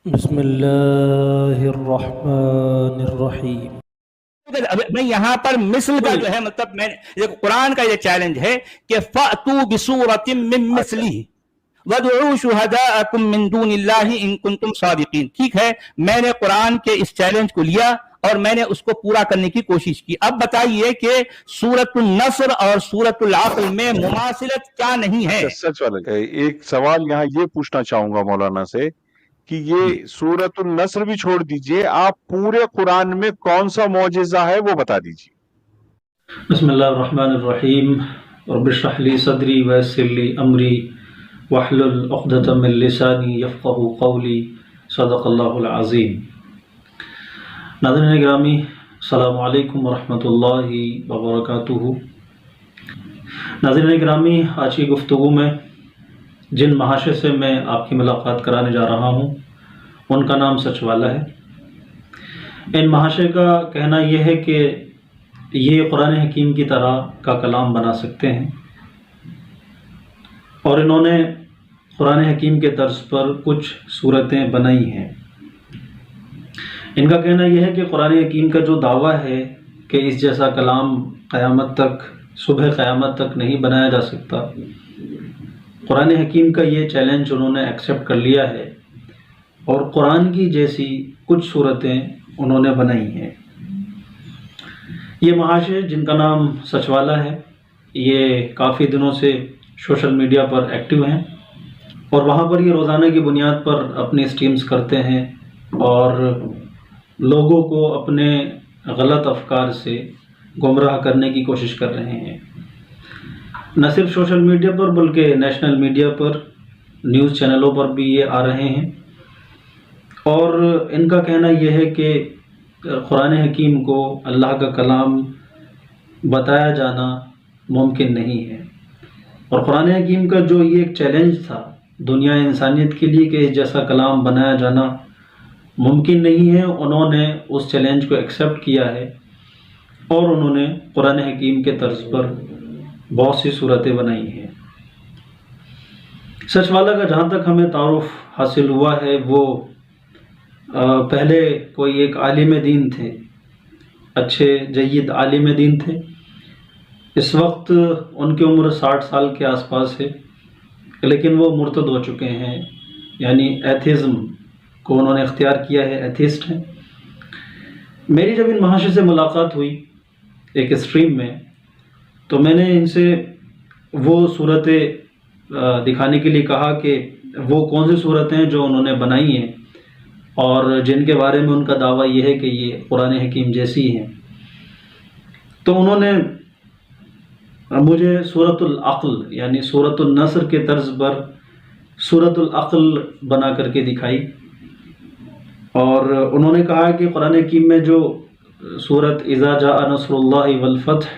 بسم اللہ الرحمن الرحیم۔ میں یہاں پر مثل کا جو ہے مطلب میں قرآن کا یہ چیلنج ہے کہ فَأْتُوا بِسُورَةٍ مِّن مِّثْلِهِ وَادْعُوا شُهَدَاءَكُم مِّن دُونِ اللَّهِ إِن كُنتُمْ صَادِقِينَ۔ ٹھیک ہے، میں نے قرآن کے اس چیلنج کو لیا اور میں نے اس کو پورا کرنے کی کوشش کی۔ اب بتائیے کہ سورۃ النصر اور سورۃ العقل میں مماثلت کیا نہیں ہے؟ سچ والا ایک سوال یہاں یہ پوچھنا چاہوں گا مولانا سے کہ یہ سورۃ النصر بھی چھوڑ دیجئے، آپ پورے قرآن میں کون سا معجزہ ہے وہ بتا دیجئے۔ بسم اللہ الرحمن الرحیم، رب اشرح لی صدری ویسر لی امری واحلل عقدۃ من لسانی یفقہوا قولی، صدق اللہ العظیم۔ ناظرین گرامی، السلام علیکم ورحمۃ اللہ وبرکاتہ۔ ناظرین گرامی، آج کی گفتگو میں جن محاشر سے میں آپ کی ملاقات کرانے جا رہا ہوں ان کا نام سچ والا ہے۔ ان محاشر کا کہنا یہ ہے کہ یہ قرآن حکیم کی طرح کا کلام بنا سکتے ہیں، اور انہوں نے قرآن حکیم کے طرز پر کچھ صورتیں بنائی ہیں۔ ان کا کہنا یہ ہے کہ قرآن حکیم کا جو دعویٰ ہے کہ اس جیسا کلام قیامت تک، صبح قیامت تک نہیں بنایا جا سکتا، قرآن حکیم کا یہ چیلنج انہوں نے ایکسیپٹ کر لیا ہے اور قرآن کی جیسی کچھ صورتیں انہوں نے بنائی ہیں۔ یہ محاشر جن کا نام سچ والا ہے، یہ کافی دنوں سے سوشل میڈیا پر ایکٹیو ہیں اور وہاں پر یہ روزانہ کی بنیاد پر اپنی اسٹریمز کرتے ہیں اور لوگوں کو اپنے غلط افکار سے گمراہ کرنے کی کوشش کر رہے ہیں۔ نہ صرف سوشل میڈیا پر بلکہ نیشنل میڈیا پر، نیوز چینلوں پر بھی یہ آ رہے ہیں، اور ان کا کہنا یہ ہے کہ قرآن حکیم کو اللہ کا کلام بتایا جانا ممکن نہیں ہے، اور قرآن حکیم کا جو یہ ایک چیلنج تھا دنیا انسانیت کے لیے کہ اس جیسا کلام بنایا جانا ممکن نہیں ہے، انہوں نے اس چیلنج کو ایکسیپٹ کیا ہے اور انہوں نے قرآن حکیم کے طرز پر بہت سی صورتیں بنائی ہیں۔ سچ والا کا جہاں تک ہمیں تعارف حاصل ہوا ہے، وہ پہلے کوئی ایک عالم دین تھے، اچھے جید عالم دین تھے۔ اس وقت ان کی عمر 60 سال کے آس پاس ہے، لیکن وہ مرتد ہو چکے ہیں، یعنی ایتھیزم کو انہوں نے اختیار کیا ہے، ایتھیسٹ ہیں۔ میری جب ان محاشر سے ملاقات ہوئی ایک اسٹریم میں، تو میں نے ان سے وہ صورتیں دکھانے کے لیے کہا کہ وہ کون سی صورتیں جو انہوں نے بنائی ہیں اور جن کے بارے میں ان کا دعویٰ یہ ہے کہ یہ قرآن حکیم جیسی ہیں۔ تو انہوں نے مجھے سورۃ العقل یعنی سورۃ النصر کے طرز پر سورۃ العقل بنا کر کے دکھائی، اور انہوں نے کہا کہ قرآن حکیم میں جو سورۃ اذا جاء نصر اللہ والفتح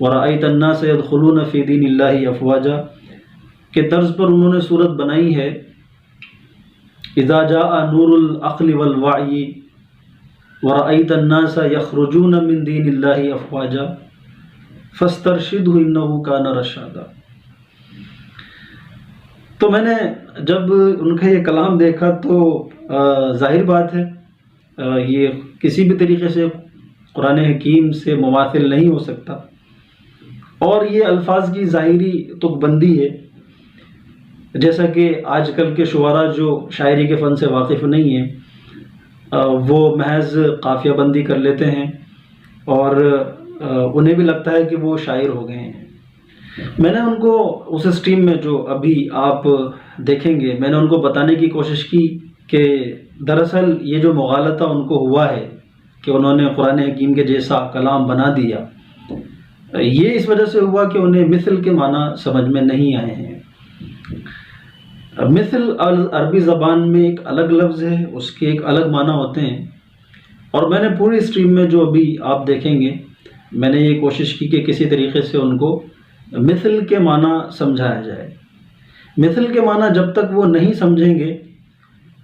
ورأیت الناس يدخلون فی دین اللہ افواجا کے طرز پر انہوں نے صورت بنائی ہے اذا جاء نور العقل والوعی ورأیت الناس یخرجون من دین اللہ افواجا فاسترشدہ انہ کان رشادا۔ تو میں نے جب ان کا یہ کلام دیکھا تو ظاہر بات ہے یہ کسی بھی طریقے سے قرآن حکیم سے مماثل نہیں ہو سکتا، اور یہ الفاظ کی ظاہری تک بندی ہے، جیسا کہ آج کل کے شعراء جو شاعری کے فن سے واقف نہیں ہیں وہ محض قافیہ بندی کر لیتے ہیں اور انہیں بھی لگتا ہے کہ وہ شاعر ہو گئے ہیں۔ میں نے ان کو اس اسٹریم میں جو ابھی آپ دیکھیں گے، میں نے ان کو بتانے کی کوشش کی کہ دراصل یہ جو مغالطہ ان کو ہوا ہے کہ انہوں نے قرآن حکیم کے جیسا کلام بنا دیا، یہ اس وجہ سے ہوا کہ انہیں مثل کے معنی سمجھ میں نہیں آئے ہیں۔ مثل عربی زبان میں ایک الگ لفظ ہے، اس کے ایک الگ معنی ہوتے ہیں، اور میں نے پوری اسٹریم میں جو ابھی آپ دیکھیں گے میں نے یہ کوشش کی کہ کسی طریقے سے ان کو مثل کے معنی سمجھایا جائے۔ مثل کے معنی جب تک وہ نہیں سمجھیں گے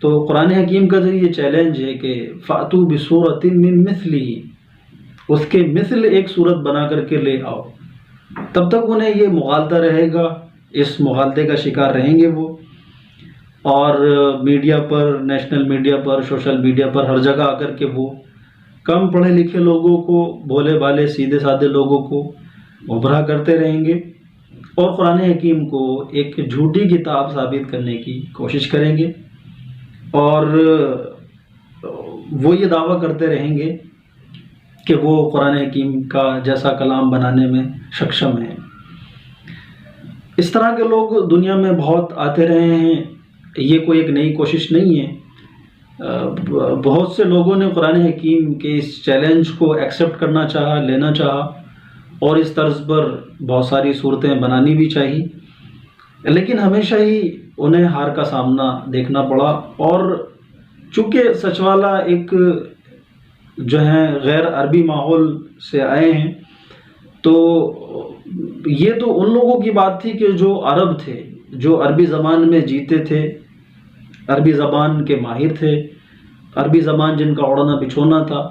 تو قرآن حکیم کا جو یہ چیلنج ہے کہ فَأْتُوا بِسُورَةٍ مِّن مِّثْلِهِ، اس کے مثل ایک صورت بنا کر کے لے آؤ، تب تک انہیں یہ مغالطہ رہے گا، اس مغالطے کا شکار رہیں گے وہ۔ اور میڈیا پر، نیشنل میڈیا پر، سوشل میڈیا پر ہر جگہ آ کر کے وہ کم پڑھے لکھے لوگوں کو، بھولے بھالے سیدھے سادے لوگوں کو گمراہ کرتے رہیں گے اور قرآن حکیم کو ایک جھوٹی کتاب ثابت کرنے کی کوشش کریں گے، اور وہ یہ دعویٰ کرتے رہیں گے کہ وہ قرآن حکیم کا جیسا کلام بنانے میں سکشم ہیں۔ اس طرح کے لوگ دنیا میں بہت آتے رہے ہیں، یہ کوئی ایک نئی کوشش نہیں ہے۔ بہت سے لوگوں نے قرآن حکیم کے اس چیلنج کو ایکسیپٹ کرنا چاہا، لینا چاہا، اور اس طرز پر بہت ساری صورتیں بنانی بھی چاہی، لیکن ہمیشہ ہی انہیں ہار کا سامنا دیکھنا پڑا۔ اور چونکہ سچ والا ایک جو ہیں غیر عربی ماحول سے آئے ہیں، تو یہ تو ان لوگوں کی بات تھی کہ جو عرب تھے، جو عربی زبان میں جیتے تھے، عربی زبان کے ماہر تھے، عربی زبان جن کا اڑنا بچھونا تھا،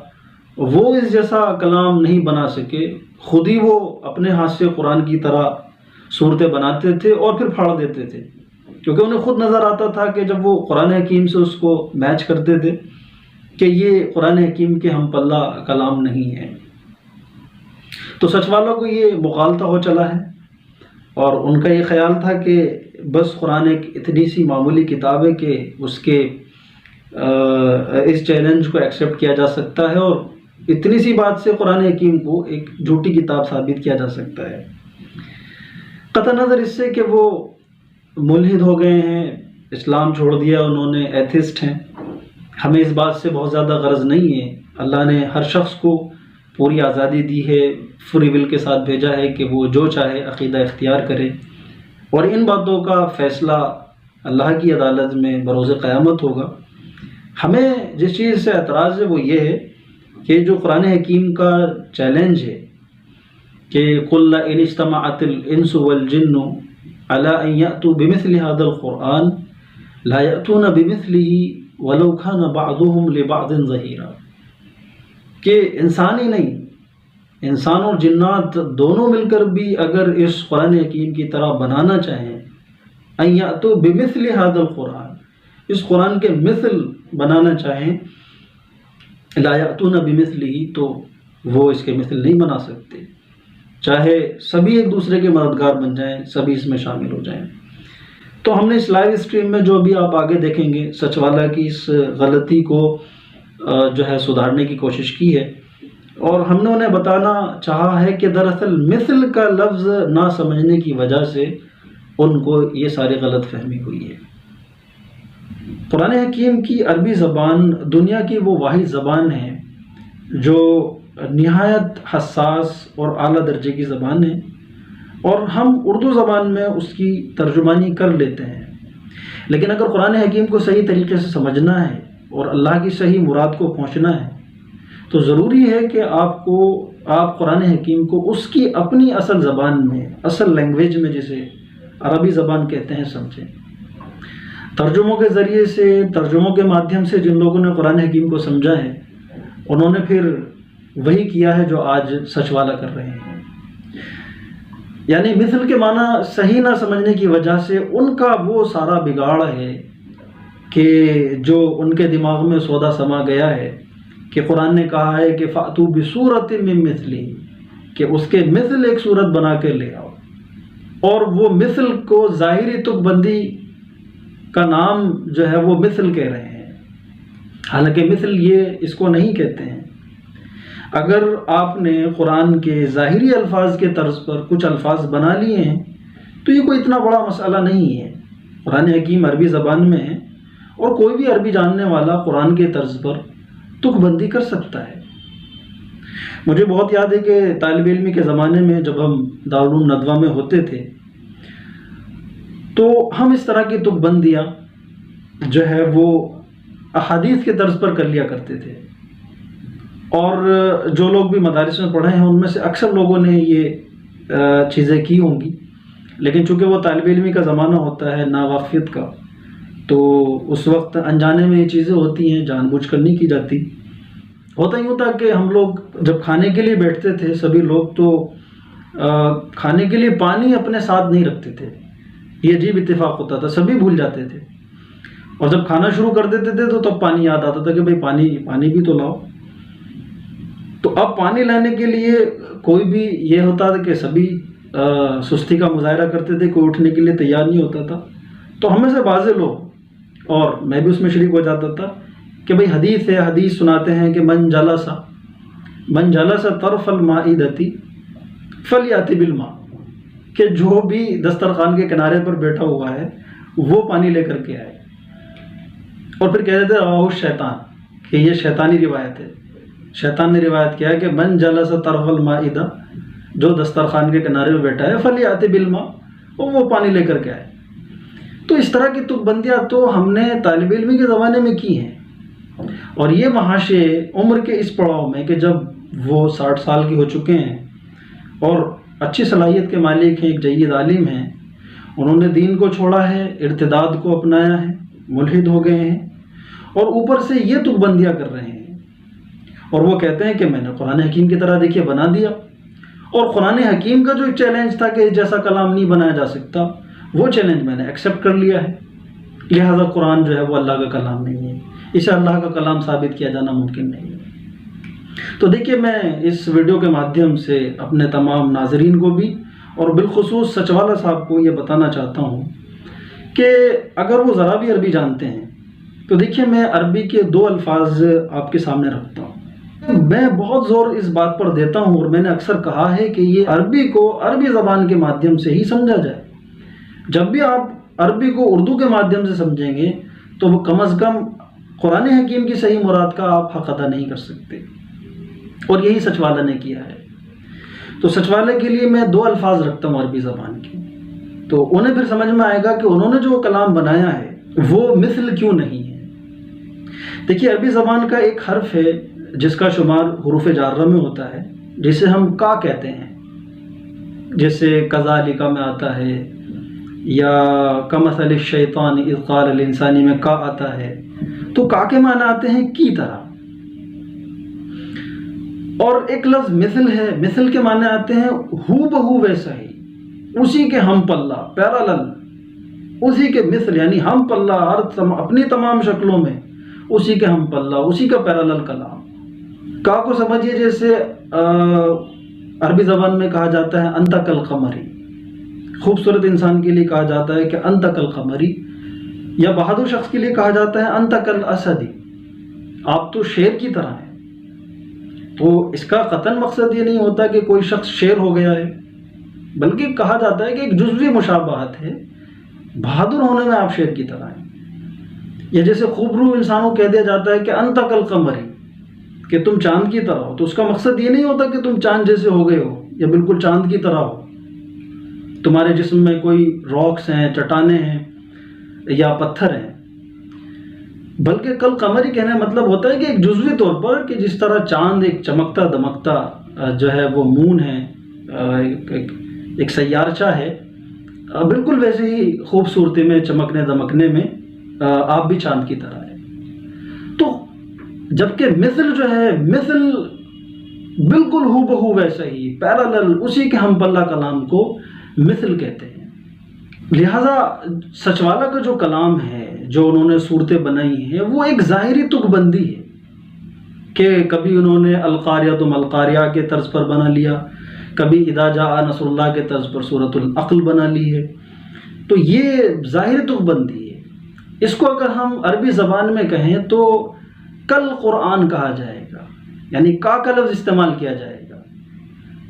وہ اس جیسا کلام نہیں بنا سکے۔ خود ہی وہ اپنے ہاتھ سے قرآن کی طرح صورتیں بناتے تھے اور پھر پھاڑ دیتے تھے، کیونکہ انہیں خود نظر آتا تھا کہ جب وہ قرآن حکیم سے اس کو میچ کرتے تھے کہ یہ قرآن حکیم کے ہم پلہ کلام نہیں ہے۔ تو سچ والوں کو یہ مغالطہ ہو چلا ہے، اور ان کا یہ خیال تھا کہ بس قرآن ایک اتنی سی معمولی کتاب ہے کہ اس کے اس چیلنج کو ایکسیپٹ کیا جا سکتا ہے، اور اتنی سی بات سے قرآن حکیم کو ایک جھوٹی کتاب ثابت کیا جا سکتا ہے۔ قطع نظر اس سے کہ وہ ملحد ہو گئے ہیں، اسلام چھوڑ دیا انہوں نے، ایتھسٹ ہیں، ہمیں اس بات سے بہت زیادہ غرض نہیں ہے۔ اللہ نے ہر شخص کو پوری آزادی دی ہے، فری ول کے ساتھ بھیجا ہے کہ وہ جو چاہے عقیدہ اختیار کرے، اور ان باتوں کا فیصلہ اللہ کی عدالت میں بروز قیامت ہوگا۔ ہمیں جس چیز سے اعتراض ہے وہ یہ ہے کہ جو قرآن حکیم کا چیلنج ہے کہ قُلْ لَئِنِ اجْتَمَعَتِ الْإِنسُ وَالْجِنُّ عَلَىٰ أَن يَأْتُوا بِمِثْلِ هَذَا الْقُرْآنِ لَا يَأْتُونَ بِمِثْلِهِ وَلَوْ كَانَ بَعْضُهُمْ لِبَعْضٍ ظَهِيرًا، کہ انسان ہی نہیں، انسان اور جنات دونوں مل کر بھی اگر اس قرآن حکیم کی طرح بنانا چاہیں، أَن يَأْتُوا بِمِثْلِ هَذَا الْقُرْآنِ، اس قرآن کے مثل بنانا چاہیں، لا یأتون بمثلہ، تو وہ اس کے مثل نہیں بنا سکتے، چاہے سبھی ایک دوسرے کے مددگار بن جائیں، سبھی اس میں شامل ہو جائیں۔ تو ہم نے اس لائیو اسٹریم میں جو بھی آپ آگے دیکھیں گے، سچ والا کی اس غلطی کو جو ہے سدھارنے کی کوشش کی ہے، اور ہم نے انہیں بتانا چاہا ہے کہ دراصل مثل کا لفظ نہ سمجھنے کی وجہ سے ان کو یہ ساری غلط فہمی ہوئی ہے۔ قرآن حکیم کی عربی زبان دنیا کی وہ واحد زبان ہے جو نہایت حساس اور اعلیٰ درجے کی زبان ہے، اور ہم اردو زبان میں اس کی ترجمانی کر لیتے ہیں، لیکن اگر قرآن حکیم کو صحیح طریقے سے سمجھنا ہے اور اللہ کی صحیح مراد کو پہنچنا ہے تو ضروری ہے کہ آپ قرآن حکیم کو اس کی اپنی اصل زبان میں، اصل لینگویج میں، جسے عربی زبان کہتے ہیں، سمجھیں۔ ترجموں کے ذریعے سے، ترجموں کے مادھیم سے جن لوگوں نے قرآن حکیم کو سمجھا ہے، انہوں نے پھر وہی کیا ہے جو آج سچ والا کر رہے ہیں، یعنی مثل کے معنی صحیح نہ سمجھنے کی وجہ سے ان کا وہ سارا بگاڑ ہے کہ جو ان کے دماغ میں سودا سما گیا ہے کہ قرآن نے کہا ہے کہ فَأْتُوا بِسُورَةٍ مِّن مِّثْلِهِ، کہ اس کے مثل ایک صورت بنا کے لے آؤ، اور وہ مثل کو ظاہری تک بندی کا نام جو ہے وہ مثل کہہ رہے ہیں، حالانکہ مثل یہ اس کو نہیں کہتے ہیں۔ اگر آپ نے قرآن کے ظاہری الفاظ کے طرز پر کچھ الفاظ بنا لیے ہیں تو یہ کوئی اتنا بڑا مسئلہ نہیں ہے۔ قرآن حکیم عربی زبان میں ہے، اور کوئی بھی عربی جاننے والا قرآن کے طرز پر تک بندی کر سکتا ہے۔ مجھے بہت یاد ہے کہ طالب علمی کے زمانے میں جب ہم دارالعلوم ندوہ میں ہوتے تھے تو ہم اس طرح کی تک بندیاں جو ہے وہ احادیث کے طرز پر کر لیا کرتے تھے، اور جو لوگ بھی مدارس میں پڑھے ہیں ان میں سے اکثر لوگوں نے یہ چیزیں کی ہوں گی، لیکن چونکہ وہ طالب علمی کا زمانہ ہوتا ہے ناواقفیت کا، تو اس وقت انجانے میں یہ چیزیں ہوتی ہیں، جان بوجھ کر نہیں کی جاتی۔ ہوتا یوں تھا کہ ہم لوگ جب کھانے کے لیے بیٹھتے تھے سبھی لوگ، تو کھانے کے لیے پانی اپنے ساتھ نہیں رکھتے تھے، یہ عجیب اتفاق ہوتا تھا، سبھی بھول جاتے تھے۔ اور جب کھانا شروع کر دیتے تھے تو تب پانی یاد آتا تھا کہ بھائی پانی بھی تو لاؤ. تو اب پانی لانے کے لیے کوئی بھی یہ ہوتا تھا کہ سبھی سستی کا مظاہرہ کرتے تھے، کوئی اٹھنے کے لیے تیار نہیں ہوتا تھا. تو ہم میں سے بعض لوگ، اور میں بھی اس میں شریک ہو جاتا تھا، کہ بھئی حدیث ہے، حدیث سناتے ہیں کہ من جلس طرف المائدتی فلیاتی بالماء، کہ جو بھی دسترخوان کے کنارے پر بیٹھا ہوا ہے وہ پانی لے کر کے آئے. اور پھر کہتے تھے رواہ الشیطان، کہ یہ شیطانی روایت ہے، شیطان نے روایت کیا ہے کہ من جلس طرف المائدہ، جو دسترخوان کے کنارے پر بیٹھا ہے فلیاتی بالماء، اور وہ پانی لے کر کے آئے. تو اس طرح کی تک بندیاں تو ہم نے طالب علمی کے زمانے میں کی ہیں. اور یہ محاشے عمر کے اس پڑاؤ میں کہ جب وہ 60 سال کے ہو چکے ہیں اور اچھی صلاحیت کے مالک ہیں، ایک جید عالم ہیں، انہوں نے دین کو چھوڑا ہے، ارتداد کو اپنایا ہے، ملحد ہو گئے ہیں، اور اوپر سے یہ تک بندیاں کر رہے ہیں. اور وہ کہتے ہیں کہ میں نے قرآن حکیم کی طرح دیکھیے بنا دیا. اور قرآن حکیم کا جو ایک چیلنج تھا کہ اس جیسا کلام نہیں بنایا جا سکتا، وہ چیلنج میں نے ایکسیپٹ کر لیا ہے. لہذا قرآن جو ہے وہ اللہ کا کلام نہیں ہے، اسے اللہ کا کلام ثابت کیا جانا ممکن نہیں ہے. تو دیکھیے، میں اس ویڈیو کے مادھیم سے اپنے تمام ناظرین کو بھی اور بالخصوص سچ والا صاحب کو یہ بتانا چاہتا ہوں کہ اگر وہ ذرا بھی عربی جانتے ہیں تو دیکھیے، میں عربی کے 2 الفاظ آپ کے سامنے رکھتا ہوں. میں بہت زور اس بات پر دیتا ہوں، اور میں نے اکثر کہا ہے کہ یہ عربی کو عربی زبان کے مادھیم سے ہی سمجھا جائے. جب بھی آپ عربی کو اردو کے مادھیم سے سمجھیں گے تو وہ کم از کم قرآن حکیم کی صحیح مراد کا آپ حق ادا نہیں کر سکتے. اور یہی سچ والا نے کیا ہے. تو سچ والے کے لیے میں 2 الفاظ رکھتا ہوں عربی زبان کے، تو انہیں پھر سمجھ میں آئے گا کہ انہوں نے جو کلام بنایا ہے وہ مثل کیوں نہیں ہے. دیکھیے، عربی زبان کا ایک حرف ہے جس کا شمار حروف جارہ میں ہوتا ہے، جسے ہم کا کہتے ہیں. جیسے کذالک میں آتا ہے، یا کمثل الشیطان اذ قال الانسان میں کا آتا ہے. تو کا کے معنی آتے ہیں کی طرح. اور ایک لفظ مثل ہے، مثل کے معنی آتے ہیں ہو بہو ویسا ہی، اسی کے ہم پلہ، پیرالل، اسی کے مثل یعنی ہم پلہ، اپنی تمام شکلوں میں اسی کے ہم پلہ، اسی کا پیرالل کلام. کا کو سمجھیے جیسے عربی زبان میں کہا جاتا ہے انت کالقمری، خوبصورت انسان کے لیے کہا جاتا ہے کہ انت کالقمری، یا بہادر شخص کے لیے کہا جاتا ہے انت کالاسدی، آپ تو شیر کی طرح ہیں. تو اس کا قطعاً مقصد یہ نہیں ہوتا کہ کوئی شخص شیر ہو گیا ہے، بلکہ کہا جاتا ہے کہ ایک جزوی مشابہت ہے، بہادر ہونے میں آپ شیر کی طرح ہیں. یا جیسے خوبرو انسانوں کہہ دیا جاتا ہے کہ انت کالقمری، کہ تم چاند کی طرح ہو. تو اس کا مقصد یہ نہیں ہوتا کہ تم چاند جیسے ہو گئے ہو یا بالکل چاند کی طرح ہو، تمہارے جسم میں کوئی راکس ہیں، چٹانیں ہیں یا پتھر ہیں. بلکہ کل قمری کہنے کا مطلب ہوتا ہے کہ ایک جزوی طور پر، کہ جس طرح چاند ایک چمکتا دمکتا جو ہے وہ مون ہے، ایک سیارچہ ہے، بالکل ویسے ہی خوبصورتی میں، چمکنے دمکنے میں آپ بھی چاند کی طرح ہیں. تو جبکہ مثل جو ہے، مثل بالکل ہو بہو ویسا ہی، پیرالل، اسی کے ہم پلہ کلام کو مثل کہتے ہیں. لہذا سچ والا کا جو کلام ہے، جو انہوں نے صورتیں بنائی ہیں، وہ ایک ظاہری تک بندی ہے کہ کبھی انہوں نے القاریہ تم القاریہ کے طرز پر بنا لیا، کبھی اذا جاء نصر اللہ کے طرز پر سورۃ العقل بنا لی ہے. تو یہ ظاہری تک بندی ہے. اس کو اگر ہم عربی زبان میں کہیں تو کل قرآن کہا جائے گا، یعنی کا لفظ استعمال کیا جائے گا،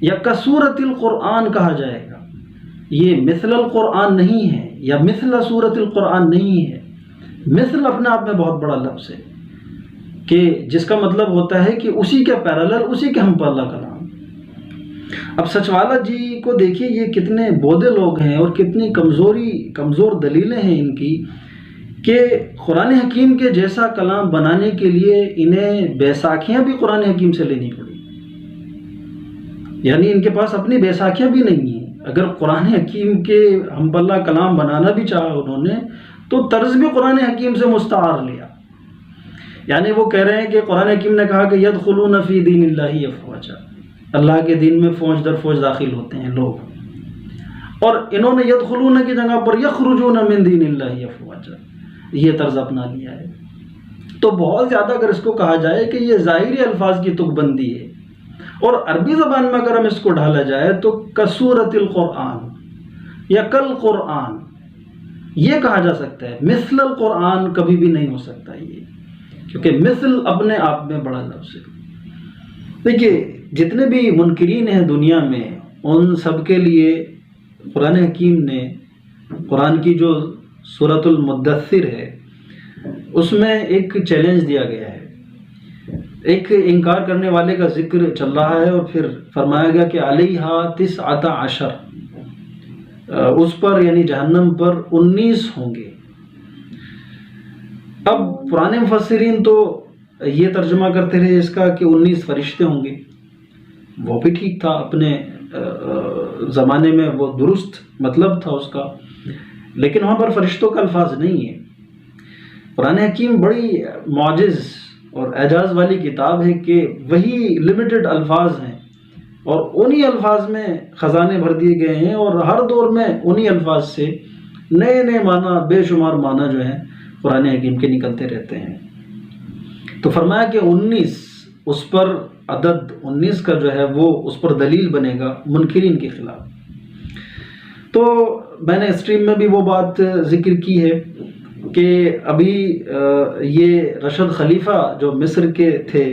یا کسورۃ القرآن کہا جائے گا. یہ مثل القرآن نہیں ہے، یا مثل سورۃ القرآن نہیں ہے. مثل اپنے آپ میں بہت بڑا لفظ ہے کہ جس کا مطلب ہوتا ہے کہ اسی کے پیرالل، اسی کے ہم پلہ کلام. اب سچ والا جی کو دیکھیے، یہ کتنے بودے لوگ ہیں اور کتنی کمزور دلیلیں ہیں ان کی، کہ قرآن حکیم کے جیسا کلام بنانے کے لیے انہیں بیساکھیاں بھی قرآن حکیم سے لینی پڑی. یعنی ان کے پاس اپنی بیساکھیاں بھی نہیں ہیں. اگر قرآن حکیم کے ہم پلہ کلام بنانا بھی چاہا انہوں نے تو طرز بھی قرآن حکیم سے مستعار لیا. یعنی وہ کہہ رہے ہیں کہ قرآن حکیم نے کہا کہ یدخلون فی دین اللہ افواجا، اللہ کے دین میں فوج در فوج داخل ہوتے ہیں لوگ. اور انہوں نے یدخلون کی جگہ پر یخرجون من دین اللہ افواجا، یہ طرز اپنا لیا ہے. تو بہت زیادہ اگر اس کو کہا جائے کہ یہ ظاہری الفاظ کی تک بندی ہے، اور عربی زبان میں اگر ہم اس کو ڈھالا جائے تو کسورت القرآن یا کل قرآن یہ کہا جا سکتا ہے. مثل القرآن کبھی بھی نہیں ہو سکتا یہ، کیونکہ مثل اپنے آپ میں بڑا لفظ ہے. دیکھیے جتنے بھی منکرین ہیں دنیا میں، ان سب کے لیے قرآن حکیم نے قرآن کی جو سورۃ المدثر ہے اس میں ایک چیلنج دیا گیا ہے. ایک انکار کرنے والے کا ذکر چل رہا ہے اور پھر فرمایا گیا کہ علیہا 19 اس پر یعنی جہنم پر 19 ہوں گے. اب پرانے مفسرین تو یہ ترجمہ کرتے رہے اس کا کہ 19 فرشتے ہوں گے. وہ بھی ٹھیک تھا، اپنے زمانے میں وہ درست مطلب تھا اس کا، لیکن وہاں پر فرشتوں کا الفاظ نہیں ہے. قرآن حکیم بڑی معجز اور اعجاز والی کتاب ہے کہ وہی لمیٹڈ الفاظ ہیں اور انہی الفاظ میں خزانے بھر دیے گئے ہیں، اور ہر دور میں انہی الفاظ سے نئے نئے معنی، بے شمار معنی جو ہیں قرآن حکیم کے نکلتے رہتے ہیں. تو فرمایا کہ 19 اس پر عدد 19 کا جو ہے وہ اس پر دلیل بنے گا منکرین کے خلاف. تو میں نے اسٹریم میں بھی وہ بات ذکر کی ہے کہ ابھی یہ رشد خلیفہ جو مصر کے تھے،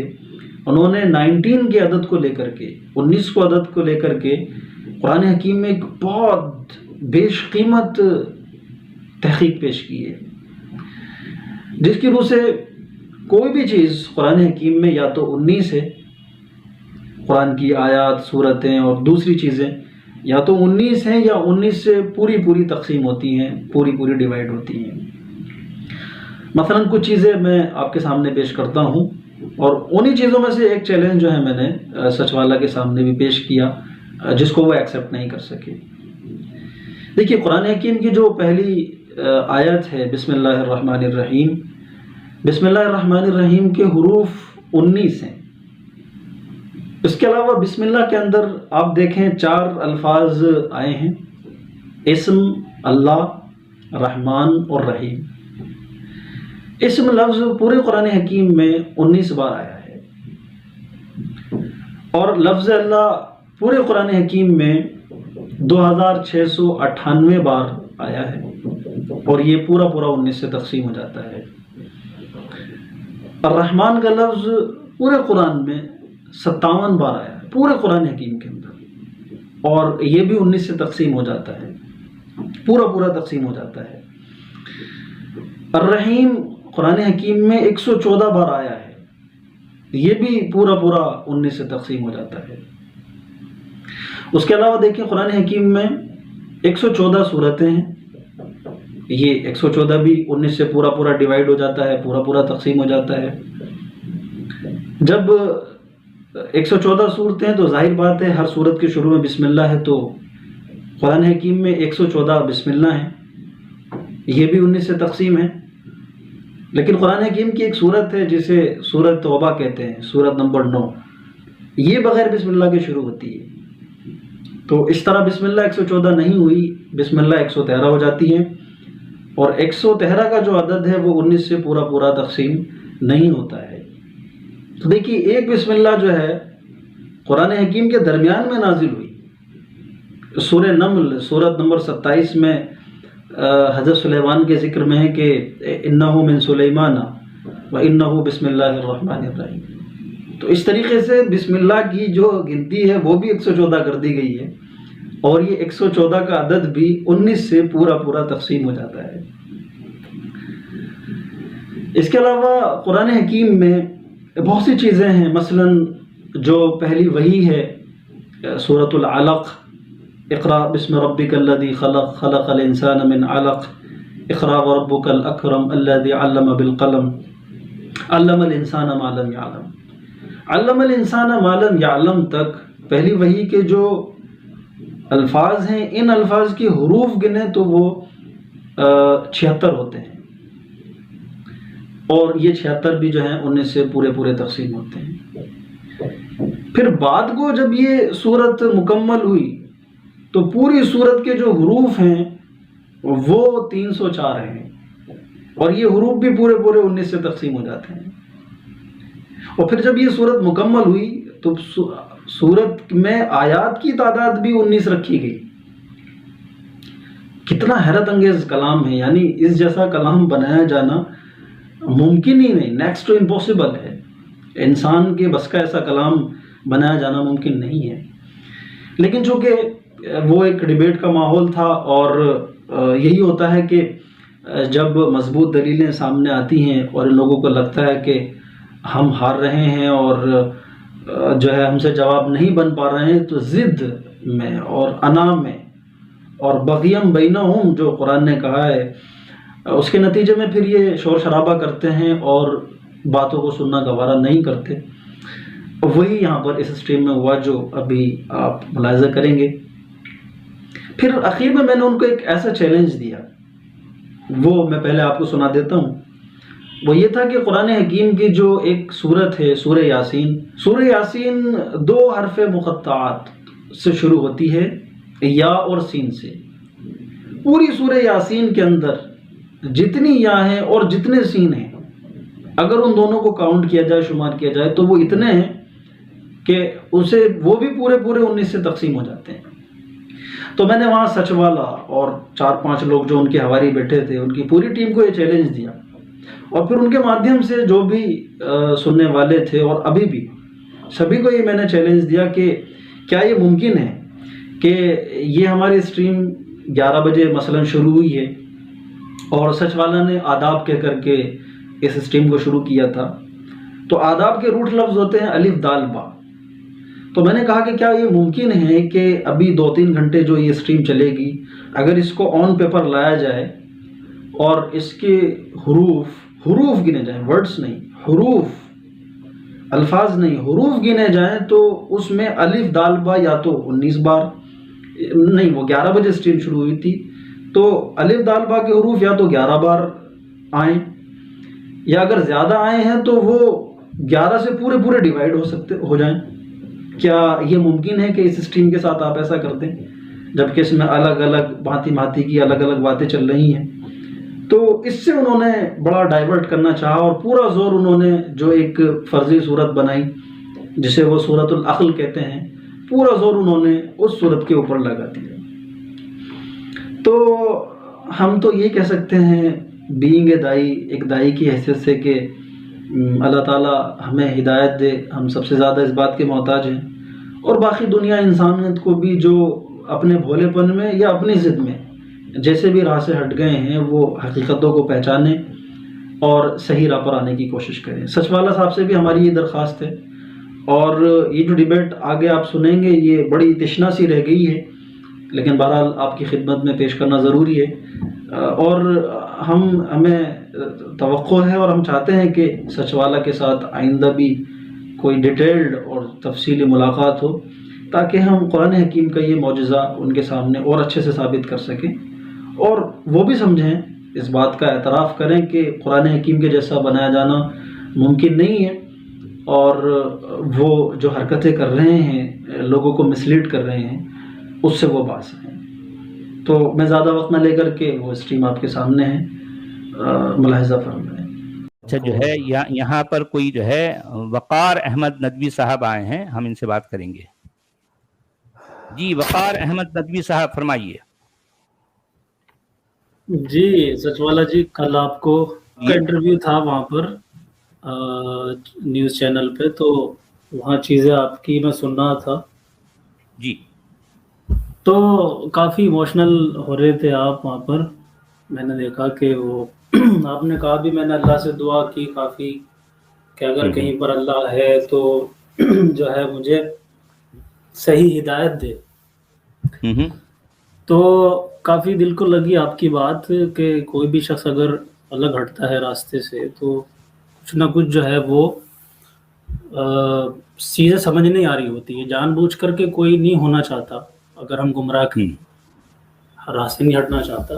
انہوں نے 19 کے عدد کو لے کر کے 19 کو عدد کو لے کر کے قرآن حکیم میں ایک بہت بیش قیمت تحقیق پیش کی ہے، جس کی روح سے کوئی بھی چیز قرآن حکیم میں یا تو 19 ہے، قرآن کی آیات، سورتیں اور دوسری چیزیں یا تو 19 ہیں یا 19 سے پوری تقسیم ہوتی ہیں، پوری ڈیوائڈ ہوتی ہیں. مثلا کچھ چیزیں میں آپ کے سامنے پیش کرتا ہوں، اور انہی چیزوں میں سے ایک چیلنج جو ہے میں نے سچ والا کے سامنے بھی پیش کیا، جس کو وہ ایکسیپٹ نہیں کر سکے. دیکھیے قرآن حکیم کی جو پہلی آیت ہے بسم اللہ الرحمن الرحیم، بسم اللہ الرحمن الرحیم کے حروف 19 ہیں. اس کے علاوہ بسم اللہ کے اندر آپ دیکھیں 4 الفاظ آئے ہیں، اسم، اللہ، رحمان اور رحیم. اسم لفظ پورے قرآن حکیم میں 19 بار آیا ہے، اور لفظ اللہ پورے قرآن حکیم میں 2698 بار آیا ہے، اور یہ پورا 19 سے تقسیم ہو جاتا ہے. الرحمن کا لفظ پورے قرآن میں 57 بار آیا ہے پورے قرآن حکیم کے اندر، اور یہ بھی 19 سے تقسیم ہو جاتا ہے، پورا تقسیم ہو جاتا ہے. الرحیم قرآن حکیم میں 114 بار آیا ہے، یہ بھی پورا 19 سے تقسیم ہو جاتا ہے. اس کے علاوہ دیکھیں قرآن حکیم میں 114 صورتیں ہیں، یہ 114 بھی 19 سے پورا ڈیوائڈ ہو جاتا ہے، پورا تقسیم ہو جاتا ہے. جب 114 صورتیں ہیں تو ظاہر بات ہے ہر صورت کے شروع میں بسم اللہ ہے، تو قرآن حکیم میں 114 بسم اللہ ہیں، یہ بھی 19 سے تقسیم ہے. لیکن قرآن حکیم کی ایک صورت ہے جسے سورۃ توبہ کہتے ہیں، سورت نمبر 9، یہ بغیر بسم اللہ کے شروع ہوتی ہے. تو اس طرح بسم اللہ 114 نہیں ہوئی، بسم اللہ 113 ہو جاتی ہے، اور 113 کا جو عدد ہے وہ 19 سے پورا تقسیم نہیں ہوتا ہے. تو دیکھیے ایک بسم اللہ جو ہے قرآن حکیم کے درمیان میں نازل ہوئی. سورہ نمل سورت نمبر 27 میں حضرت سلیمان کے ذکر میں ہے کہ انہ من سلیمان و انہ بسم اللہ الرحمن الرحیم. تو اس طریقے سے بسم اللہ کی جو گنتی ہے وہ بھی 114 کر دی گئی ہے، اور یہ 114 کا عدد بھی 19 سے پورا تقسیم ہو جاتا ہے. اس کے علاوہ قرآن حکیم میں بہت سی چیزیں ہیں، مثلا جو پہلی وحی ہے سورۃ العلق، اقرأ بسم ربک الذی خلق خلق الانسان من علق اقرأ وربک الاکرم الذی علم بالقلم علم الانسان ما لم یعلم. علم الانسان ما لم یعلم تک پہلی وحی کے جو الفاظ ہیں، ان الفاظ کے حروف گنے تو وہ 76 ہوتے ہیں، اور یہ 76 بھی جو ہیں 19 سے پورے تقسیم ہوتے ہیں. پھر بعد کو جب یہ صورت مکمل ہوئی تو پوری صورت کے جو حروف ہیں وہ 304 ہیں. اور یہ حروف بھی پورے پورے 19 سے تقسیم ہو جاتے ہیں. اور پھر جب یہ صورت مکمل ہوئی تو صورت میں آیات کی تعداد بھی 19 رکھی گئی. کتنا حیرت انگیز کلام ہے. یعنی اس جیسا کلام بنایا جانا ممکن ہی نہیں، نیکسٹ ٹو امپاسبل ہے. انسان کے بس کا ایسا کلام بنایا جانا ممکن نہیں ہے. لیکن چونکہ وہ ایک ڈیبیٹ کا ماحول تھا، اور یہی ہوتا ہے کہ جب مضبوط دلیلیں سامنے آتی ہیں اور ان لوگوں کو لگتا ہے کہ ہم ہار رہے ہیں اور جو ہے ہم سے جواب نہیں بن پا رہے ہیں، تو ضد میں اور انا میں اور بغیم بینہم جو قرآن نے کہا ہے، اس کے نتیجے میں پھر یہ شور شرابہ کرتے ہیں اور باتوں کو سننا گوارا نہیں کرتے. وہی یہاں پر اس اسٹریم میں ہوا جو ابھی آپ ملاحظہ کریں گے. پھر اخیر میں میں نے ان کو ایک ایسا چیلنج دیا، وہ میں پہلے آپ کو سنا دیتا ہوں. وہ یہ تھا کہ قرآن حکیم کی جو ایک صورت ہے سورہ یاسین، سورہ یاسین 2 حرف مقطعات سے شروع ہوتی ہے، یا اور سین سے. پوری سورہ یاسین کے اندر جتنی یا ہیں اور جتنے سین ہیں، اگر ان دونوں کو کاؤنٹ کیا جائے، شمار کیا جائے، تو وہ اتنے ہیں کہ اسے وہ بھی پورے پورے 19 سے تقسیم ہو جاتے ہیں. تو میں نے وہاں سچ والا اور 4-5 لوگ جو ان کے حواری بیٹھے تھے، ان کی پوری ٹیم کو یہ چیلنج دیا، اور پھر ان کے مادھیم سے جو بھی سننے والے تھے اور ابھی بھی سبھی کو یہ میں نے چیلنج دیا کہ کیا یہ ممکن ہے کہ یہ ہماری اسٹریم 11 بجے مثلا شروع ہوئی ہے اور سچ والا نے آداب کہہ کر کے اس اسٹریم کو شروع کیا تھا. تو آداب کے روٹ لفظ ہوتے ہیں الف دال با. تو میں نے کہا کہ کیا یہ ممکن ہے کہ ابھی 2-3 گھنٹے جو یہ اسٹریم چلے گی، اگر اس کو آن پیپر لایا جائے اور اس کے حروف گنے جائیں، ورڈز نہیں، حروف، الفاظ نہیں، حروف گنے جائیں، تو اس میں الف دال با یا تو 19 بار نہیں، وہ 11 بجے اسٹریم شروع ہوئی تھی، تو الف دال با کے حروف یا تو 11 بار آئیں، یا اگر زیادہ آئے ہیں تو وہ 11 سے پورے پورے ڈیوائیڈ ہو جائیں. کیا یہ ممکن ہے کہ اس اسٹریم کے ساتھ آپ ایسا کر دیں، جبکہ اس میں الگ الگ بھانتی کی الگ الگ باتیں چل رہی ہیں؟ تو اس سے انہوں نے بڑا ڈائیورٹ کرنا چاہا، اور پورا زور انہوں نے جو ایک فرضی صورت بنائی جسے وہ سورۃ العقل کہتے ہیں، پورا زور انہوں نے اس صورت کے اوپر لگا دیا. تو ہم تو یہ کہہ سکتے ہیں بینگ اے دائی، ایک دائی کی حیثیت سے، کہ اللہ تعالیٰ ہمیں ہدایت دے. ہم سب سے زیادہ اس بات کے محتاج ہیں، اور باقی دنیا انسانیت کو بھی جو اپنے بھولے پن میں یا اپنی ضد میں جیسے بھی راہ سے ہٹ گئے ہیں، وہ حقیقتوں کو پہچانیں اور صحیح راہ پر آنے کی کوشش کریں. سچ والا صاحب سے بھی ہماری یہ درخواست ہے، اور یہ جو ڈیبیٹ آگے آپ سنیں گے یہ بڑی تشنا سی رہ گئی ہے، لیکن بہرحال آپ کی خدمت میں پیش کرنا ضروری ہے. اور ہمیں توقع ہے اور ہم چاہتے ہیں کہ سچ والا کے ساتھ آئندہ بھی کوئی ڈیٹیلڈ اور تفصیلی ملاقات ہو، تاکہ ہم قرآن حکیم کا یہ معجزہ ان کے سامنے اور اچھے سے ثابت کر سکیں، اور وہ بھی سمجھیں، اس بات کا اعتراف کریں کہ قرآن حکیم کے جیسا بنایا جانا ممکن نہیں ہے، اور وہ جو حرکتیں کر رہے ہیں، لوگوں کو مسلیڈ کر رہے ہیں، اس سے وہ باز ہیں. تو میں زیادہ وقت نہ لے کر کے وہ اسٹریم آپ کے سامنے ہے، ملاحظہ فرمائیں. اچھا، جو ہے یہاں پر کوئی جو ہے وقار احمد ندوی صاحب آئے ہیں، ہم ان سے بات کریں گے. جی وقار احمد ندوی صاحب فرمائیے. جی سچ والا جی، کل آپ کو انٹرویو تھا وہاں پر نیوز چینل پہ، تو وہاں چیزیں آپ کی میں سن رہا تھا. جی تو کافی ایموشنل ہو رہے تھے آپ وہاں پر. میں نے دیکھا کہ وہ آپ نے کہا بھی، میں نے اللہ سے دعا کی کافی کہ اگر کہیں پر اللہ ہے تو جو ہے مجھے صحیح ہدایت دے. تو کافی دل کو لگی آپ کی بات کہ کوئی بھی شخص اگر الگ ہٹتا ہے راستے سے تو کچھ نہ کچھ جو ہے وہ چیزیں سمجھ نہیں آ رہی ہوتی ہے. جان بوجھ کر کے کوئی نہیں ہونا چاہتا، اگر ہم گمراہ کے راستے نہیں ہٹنا چاہتا.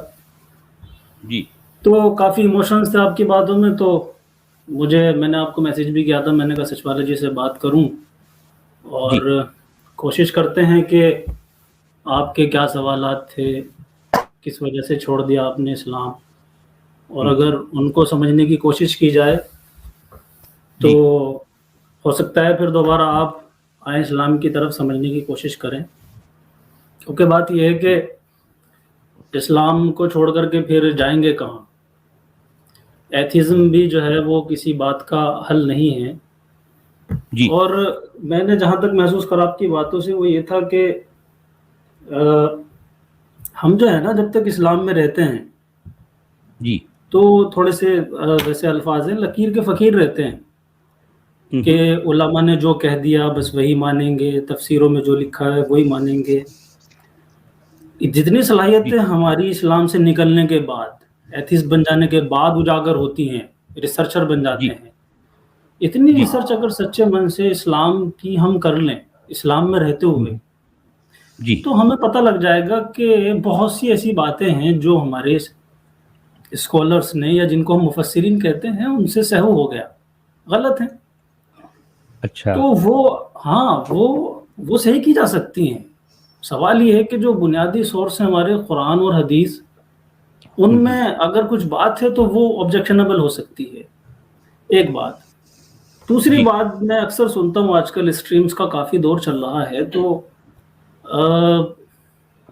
جی تو کافی ایموشنز تھے آپ کی باتوں میں. تو میں نے آپ کو میسیج بھی کیا تھا، میں نے کہا سچ والے جی سے بات کروں، اور کوشش کرتے ہیں کہ آپ کے کیا سوالات تھے، کس وجہ سے چھوڑ دیا آپ نے اسلام، اور اگر ان کو سمجھنے کی کوشش کی جائے تو ہو سکتا ہے پھر دوبارہ آپ آئیں اسلام کی طرف سمجھنے کی کوشش کریں. کیونکہ بات یہ ہے کہ اسلام کو چھوڑ کر کے پھر جائیں گے کہاں؟ ایتھیزم بھی جو ہے وہ کسی بات کا حل نہیں ہے. جی اور میں نے جہاں تک محسوس کرا آپ کی باتوں سے وہ یہ تھا کہ ہم جو ہے نا جب تک اسلام میں رہتے ہیں جی تو تھوڑے سے ویسے الفاظ ہیں لکیر کے فقیر رہتے ہیں کہ علماء نے جو کہہ دیا بس وہی مانیں گے، تفسیروں میں جو لکھا ہے وہی مانیں گے. جتنی صلاحیتیں ہماری اسلام سے نکلنے کے بعد، ایتھیسٹ بن جانے کے بعد اجاگر ہوتی ہیں، ریسرچر بن جاتے ہیں، اتنی ریسرچ اگر سچے من سے اسلام کی ہم کر لیں اسلام میں رہتے ہوئے جی تو ہمیں پتہ لگ جائے گا کہ بہت سی ایسی باتیں ہیں جو ہمارے اسکالرس نے یا جن کو ہم مفسرین کہتے ہیں ان سے سہو ہو گیا، غلط ہیں. اچھا تو وہ صحیح کی جا سکتی ہیں. سوال یہ ہے کہ جو بنیادی سورس ہیں ہمارے قرآن اور حدیث، ان میں اگر کچھ بات ہے تو وہ آبجیکشنبل ہو سکتی ہے. ایک بات. دوسری بات، میں اکثر سنتا ہوں آج کل اسٹریمز کا کافی دور چل رہا ہے تو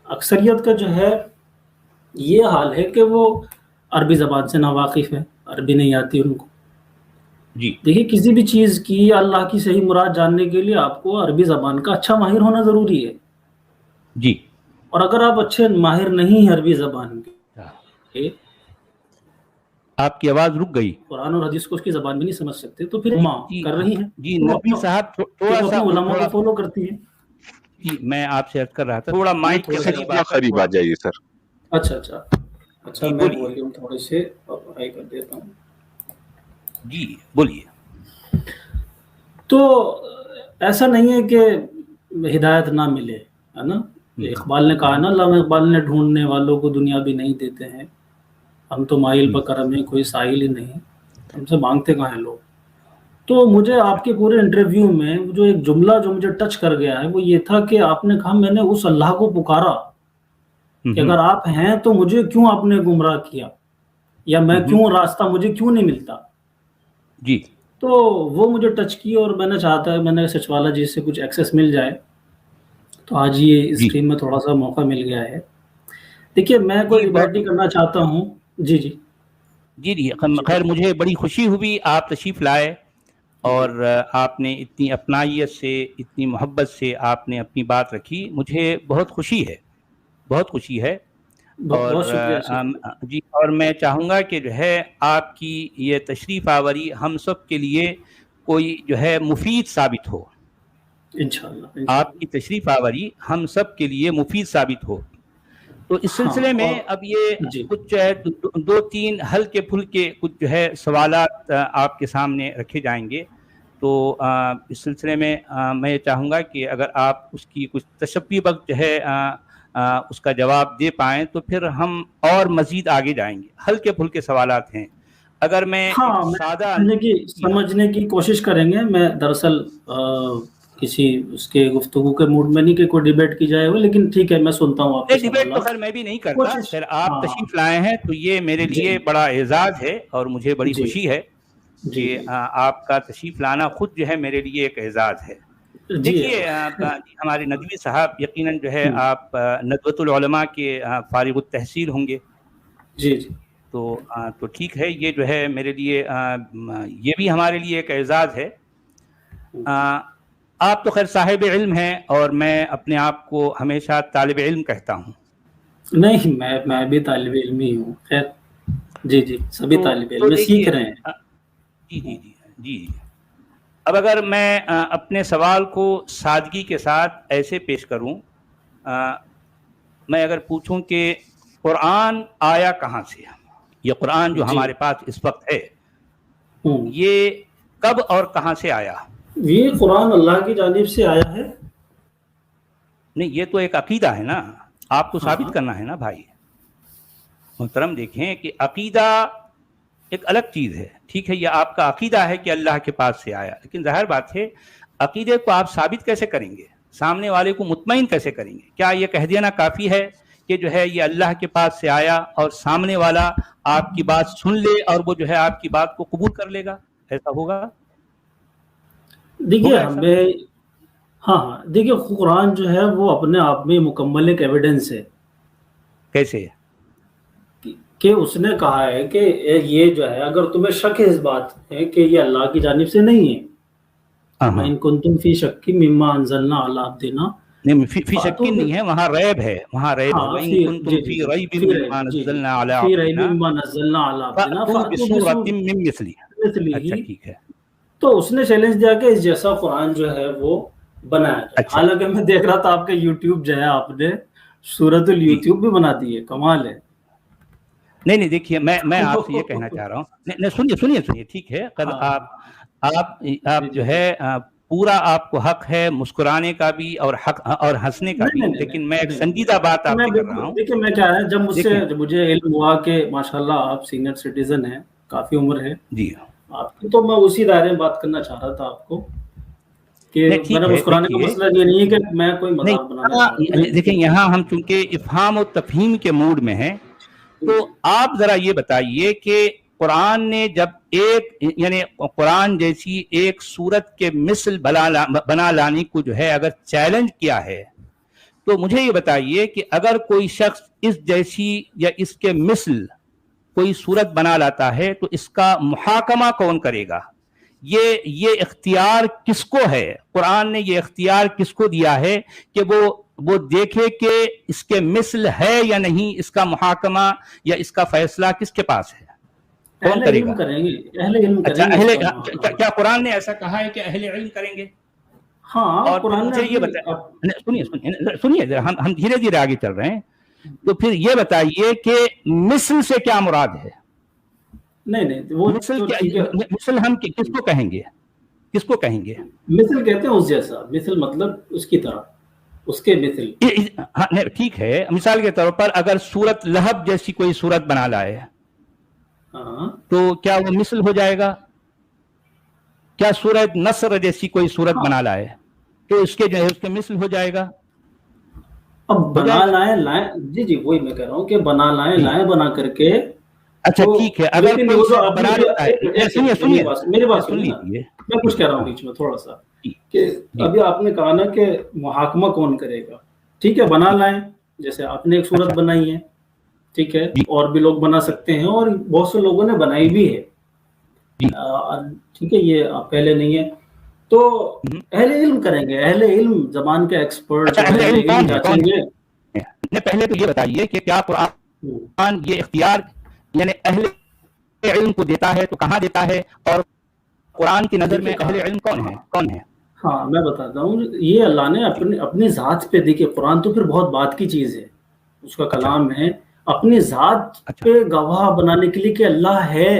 اکثریت کا جو ہے یہ حال ہے کہ وہ عربی زبان سے ناواقف ہے، عربی نہیں آتی ان کو. جی دیکھیے کسی بھی چیز کی یا اللہ کی صحیح مراد جاننے کے لیے آپ کو عربی زبان کا اچھا ماہر ہونا ضروری ہے. جی اور اگر آپ اچھے ماہر نہیں ہیں عربی زبان کے، آپ کی آواز رک گئی. قرآن اور حدیث کو اس کی زبان بھی نہیں سمجھ سکتے تو پھر کر رہی ہیں جی ندوی صاحب تھوڑا سا اپنے علماء کو فالو کرتی ہیں. جی میں آپ سے عرض کر رہا تھا تھوڑا مائک کے قریب آ جائیے سر. اچھا میں والیوم تھوڑے سے ہائی کر دیتا ہوں. جی بولیے. تو ایسا نہیں ہے کہ ہدایت نہ ملے، ہے نا. اقبال نے کہا نا، علامہ اقبال نے ڈھونڈنے والوں کو دنیا بھی نہیں دیتے ہیں، ہم تو مائل بکرم ہیں کوئی سائل ہی نہیں، ہم سے مانگتے کہاں ہیں لوگ. تو مجھے آپ کے پورے انٹرویو میں جو ایک جملہ جو مجھے ٹچ کر گیا ہے وہ یہ تھا کہ آپ نے کہا میں نے اس اللہ کو پکارا کہ اگر آپ ہیں تو مجھے کیوں آپ نے گمراہ کیا، یا میں کیوں راستہ مجھے کیوں نہیں ملتا. جی تو وہ مجھے ٹچ کی اور میں نے چاہتا ہے میں نے سچوالا جی سے کچھ ایکسیس مل جائے تو آج یہ اسٹریم میں تھوڑا سا موقع مل گیا ہے. دیکھیے میں کوئی ڈبیٹ نہیں کرنا چاہتا ہوں. جی جی جی جی خیر مجھے بڑی خوشی ہوئی آپ تشریف لائے اور آپ نے اتنی اپنائیت سے اتنی محبت سے آپ نے اپنی بات رکھی. مجھے بہت خوشی ہے، بہت خوشی ہے. اور جی اور میں چاہوں گا کہ جو ہے آپ کی یہ تشریف آوری ہم سب کے لیے کوئی جو ہے مفید ثابت ہو. انشاءاللہ آپ کی تشریف آوری ہم سب کے لیے مفید ثابت ہو. تو اس سلسلے میں اب یہ کچھ دو تین ہلکے پھلکے کچھ جو ہے سوالات آپ کے سامنے رکھے جائیں گے. تو اس سلسلے میں میں چاہوں گا کہ اگر آپ اس کی کچھ تشبیہ وقت جو ہے اس کا جواب دے پائیں تو پھر ہم اور مزید آگے جائیں گے. ہلکے پھلکے سوالات ہیں. اگر میں سادہ سمجھنے کی کوشش کریں گے. میں دراصل کسی اس کے گفتگو کے موڈ میں نہیں کہ کوئی ڈیبیٹ کی جائے ہو، لیکن ٹھیک ہے میں سنتا ہوں آپ. ڈیبیٹ تو خیر میں بھی نہیں کرتا. پھر آپ تشریف لائے ہیں تو یہ میرے لیے بڑا اعزاز ہے اور مجھے بڑی خوشی ہے کہ آپ کا تشریف لانا خود جو ہے میرے لیے ایک اعزاز ہے. دیکھیے ہمارے ندوی صاحب یقیناً جو ہے آپ ندوۃ العلماء کے فارغ التحصیل ہوں گے. جی جی تو ٹھیک ہے، یہ جو ہے میرے لیے یہ بھی ہمارے لیے ایک اعزاز ہے. آپ تو خیر صاحب علم ہیں اور میں اپنے آپ کو ہمیشہ طالب علم کہتا ہوں. نہیں میں بھی طالب علم ہی ہوں. خیر جی سبھی طالب علم سیکھ رہے ہیں. جی اب اگر میں اپنے سوال کو سادگی کے ساتھ ایسے پیش کروں، میں اگر پوچھوں کہ قرآن آیا کہاں سے، یہ قرآن جو ہمارے پاس اس وقت ہے یہ کب اور کہاں سے آیا؟ یہ قرآن اللہ کی جانب سے آیا ہے. نہیں یہ تو ایک عقیدہ ہے نا، آپ کو ثابت کرنا ہے نا بھائی محترم. دیکھیں کہ عقیدہ ایک الگ چیز ہے. ٹھیک ہے یہ آپ کا عقیدہ ہے کہ اللہ کے پاس سے آیا، لیکن ظاہر بات ہے عقیدے کو آپ ثابت کیسے کریں گے، سامنے والے کو مطمئن کیسے کریں گے؟ کیا یہ کہہ دینا کافی ہے کہ جو ہے یہ اللہ کے پاس سے آیا اور سامنے والا آپ کی بات سن لے اور وہ جو ہے آپ کی بات کو قبول کر لے گا؟ ایسا ہوگا؟ دیکھیے ہوگا ایسا؟ ہمیں ہاں دیکھیے قرآن جو ہے وہ اپنے آپ میں مکمل ایک ایویڈنس ہے کیسے؟ کہ اس نے کہا ہے کہ یہ جو ہے اگر تمہیں شک ہے اس بات ہے کہ یہ اللہ کی جانب سے نہیں ہے، ہاں وَإِن كُنتُمْ فِي شَكٍّ مِّمَّا أَنزَلْنَا عَلَىٰ عَبْدِنَا نہیں، فی شک فَأْتُوا نہیں ہے، وہاں ریب ہے، وہاں ریب ہے. ہاں وَإِن فی كُنتُمْ جی فِي جی رَيْبٍ فی مِّمَّا ریب جی نَزَّلْنَا عَلَىٰ فی ریب عَبْدِنَا مما نزلنا علی عبدنا فَأْتُوا فَأْتُوا بِسُورَةٍ مِّن مِّثْلِهِ. بِمِثْلِهِ. اچھا ٹھیک ہے. تو اس نے چیلنج دیا کہ اس جیسا قرآن جو ہے وہ بنایا جائے. اچھا حالانکہ میں دیکھ رہا تھا آپ کا یوٹیوب جو ہے آپ نے سورت جی. اليوٹیوب بھی بنا دی ہے، کمال ہے. نہیں دیکھیے میں آپ سے یہ کہنا چاہ رہا ہوں، نہیں سنیے ٹھیک ہے. ہاں آپ جی جی جو ہے پورا آپ کو حق ہے مسکرانے کا بھی اور حق اور ہنسنے کا بھی، نہیں لیکن میں ایک نہیں سنجیدہ بات آپ میں سے کر رہا بالکل ہوں. دیکھیں میں کیا ہے دیکھیں جب مجھے علم ہوا کہ ماشاءاللہ آپ سینئر سٹیزن ہیں، کافی عمر ہے جی آپ کی، تو میں اسی دائرے میں بات کرنا چاہ رہا تھا آپ کو کہ نہیں ٹھیک میرا ہے. مسکرانے کا دیکھیے مسئلہ یہ نہیں ہے کہ میں کوئی نہیں، مذاق بنانا چاہ رہا ہوں. دیکھیں یہاں ہم چونکہ افہام و تفہیم کے موڈ میں ہیں، تو آپ ذرا یہ بتائیے کہ قرآن نے جب یعنی قرآن جیسی ایک صورت کے مثل بنا لانے کو جو ہے اگر چیلنج کیا ہے، تو مجھے یہ بتائیے کہ اگر کوئی شخص اس جیسی یا اس کے مثل کوئی صورت بنا لاتا ہے تو اس کا محاکمہ کون کرے گا؟ یہ اختیار کس کو ہے؟ قرآن نے یہ اختیار کس کو دیا ہے کہ وہ دیکھے کہ اس کے مثل ہے یا نہیں؟ اس کا محاکمہ یا اس کا فیصلہ کس کے پاس ہے؟ کون اہل کرے علم گا؟ کریں گے، اہل علم اچھا، کریں گے اس کا محاکمہ. کیا قرآن نے ایسا کہا ہے کہ اہل علم کریں گے؟ ہاں اور پھر قرآن نے مجھے یہ بتائیے، سنیے ذرا، ہم دھیرے دھیرے آگے چل رہے ہیں، تو پھر یہ بتائیے کہ مثل سے کیا مراد ہے؟ نہیں وہ مثل تو ٹھیک ہے. مثل ہم کس کو کہیں گے؟ کس کو کہیں گے؟ مثل کہتے ہیں اس جیسا، مثل مطلب اس کی طرح، اس کے مثل. ہاں ٹھیک ہے، مثال کے طور پر اگر سورت لہب جیسی کوئی سورت بنا لائے ہاں تو کیا وہ مثل ہو جائے گا؟ کیا سورت نصر جیسی کوئی سورت ہاں بنا لائے تو اس کے جو ہے اس کے مثل ہو جائے گا؟ اب ہو بنا جائے گا؟ لائیں جی وہی میں کہہ رہا ہوں کہ بنا لائیں بنا کر کے. اچھا تو ٹھیک ہے، اگر لیکن کوئی وہ جو شخص آپ نے بنا لیتا ہے، سنیے میری بات سن سنیے نا، لیجیے. میں کچھ کہہ رہا ہوں بیچ میں تھوڑا سا، کہ جی ابھی آپ نے کہا نا کہ محاکمہ کون کرے گا. ٹھیک ہے، بنا لائیں، جیسے آپ نے ایک صورت اچھا بنائی ہے، ٹھیک ہے، جی اور بھی لوگ بنا سکتے ہیں اور بہت سے لوگوں نے بنائی بھی ہے. جی ٹھیک ہے، یہ پہلے نہیں ہے تو اہل علم کریں گے. اہل علم زبان کے ایکسپرٹ اچھا، جو اہل اہل علم علم کون ہے؟ جانچیں گے. پہلے تو یہ بتائیے کہ کیا قرآن یہ اختیار یعنی اہل علم کو دیتا ہے تو کہاں دیتا ہے، اور قرآن کی نظر میں دیکھیے اہل کہا، علم کون ہے؟ ہاں میں بتاتا ہوں. یہ اللہ نے اپنی ذات پہ، دیکھیے قرآن تو پھر بہت بات کی چیز ہے، اس کا اچھا کلام ہے. اپنی ذات اچھا، پہ گواہ بنانے کے لیے کہ اللہ ہے،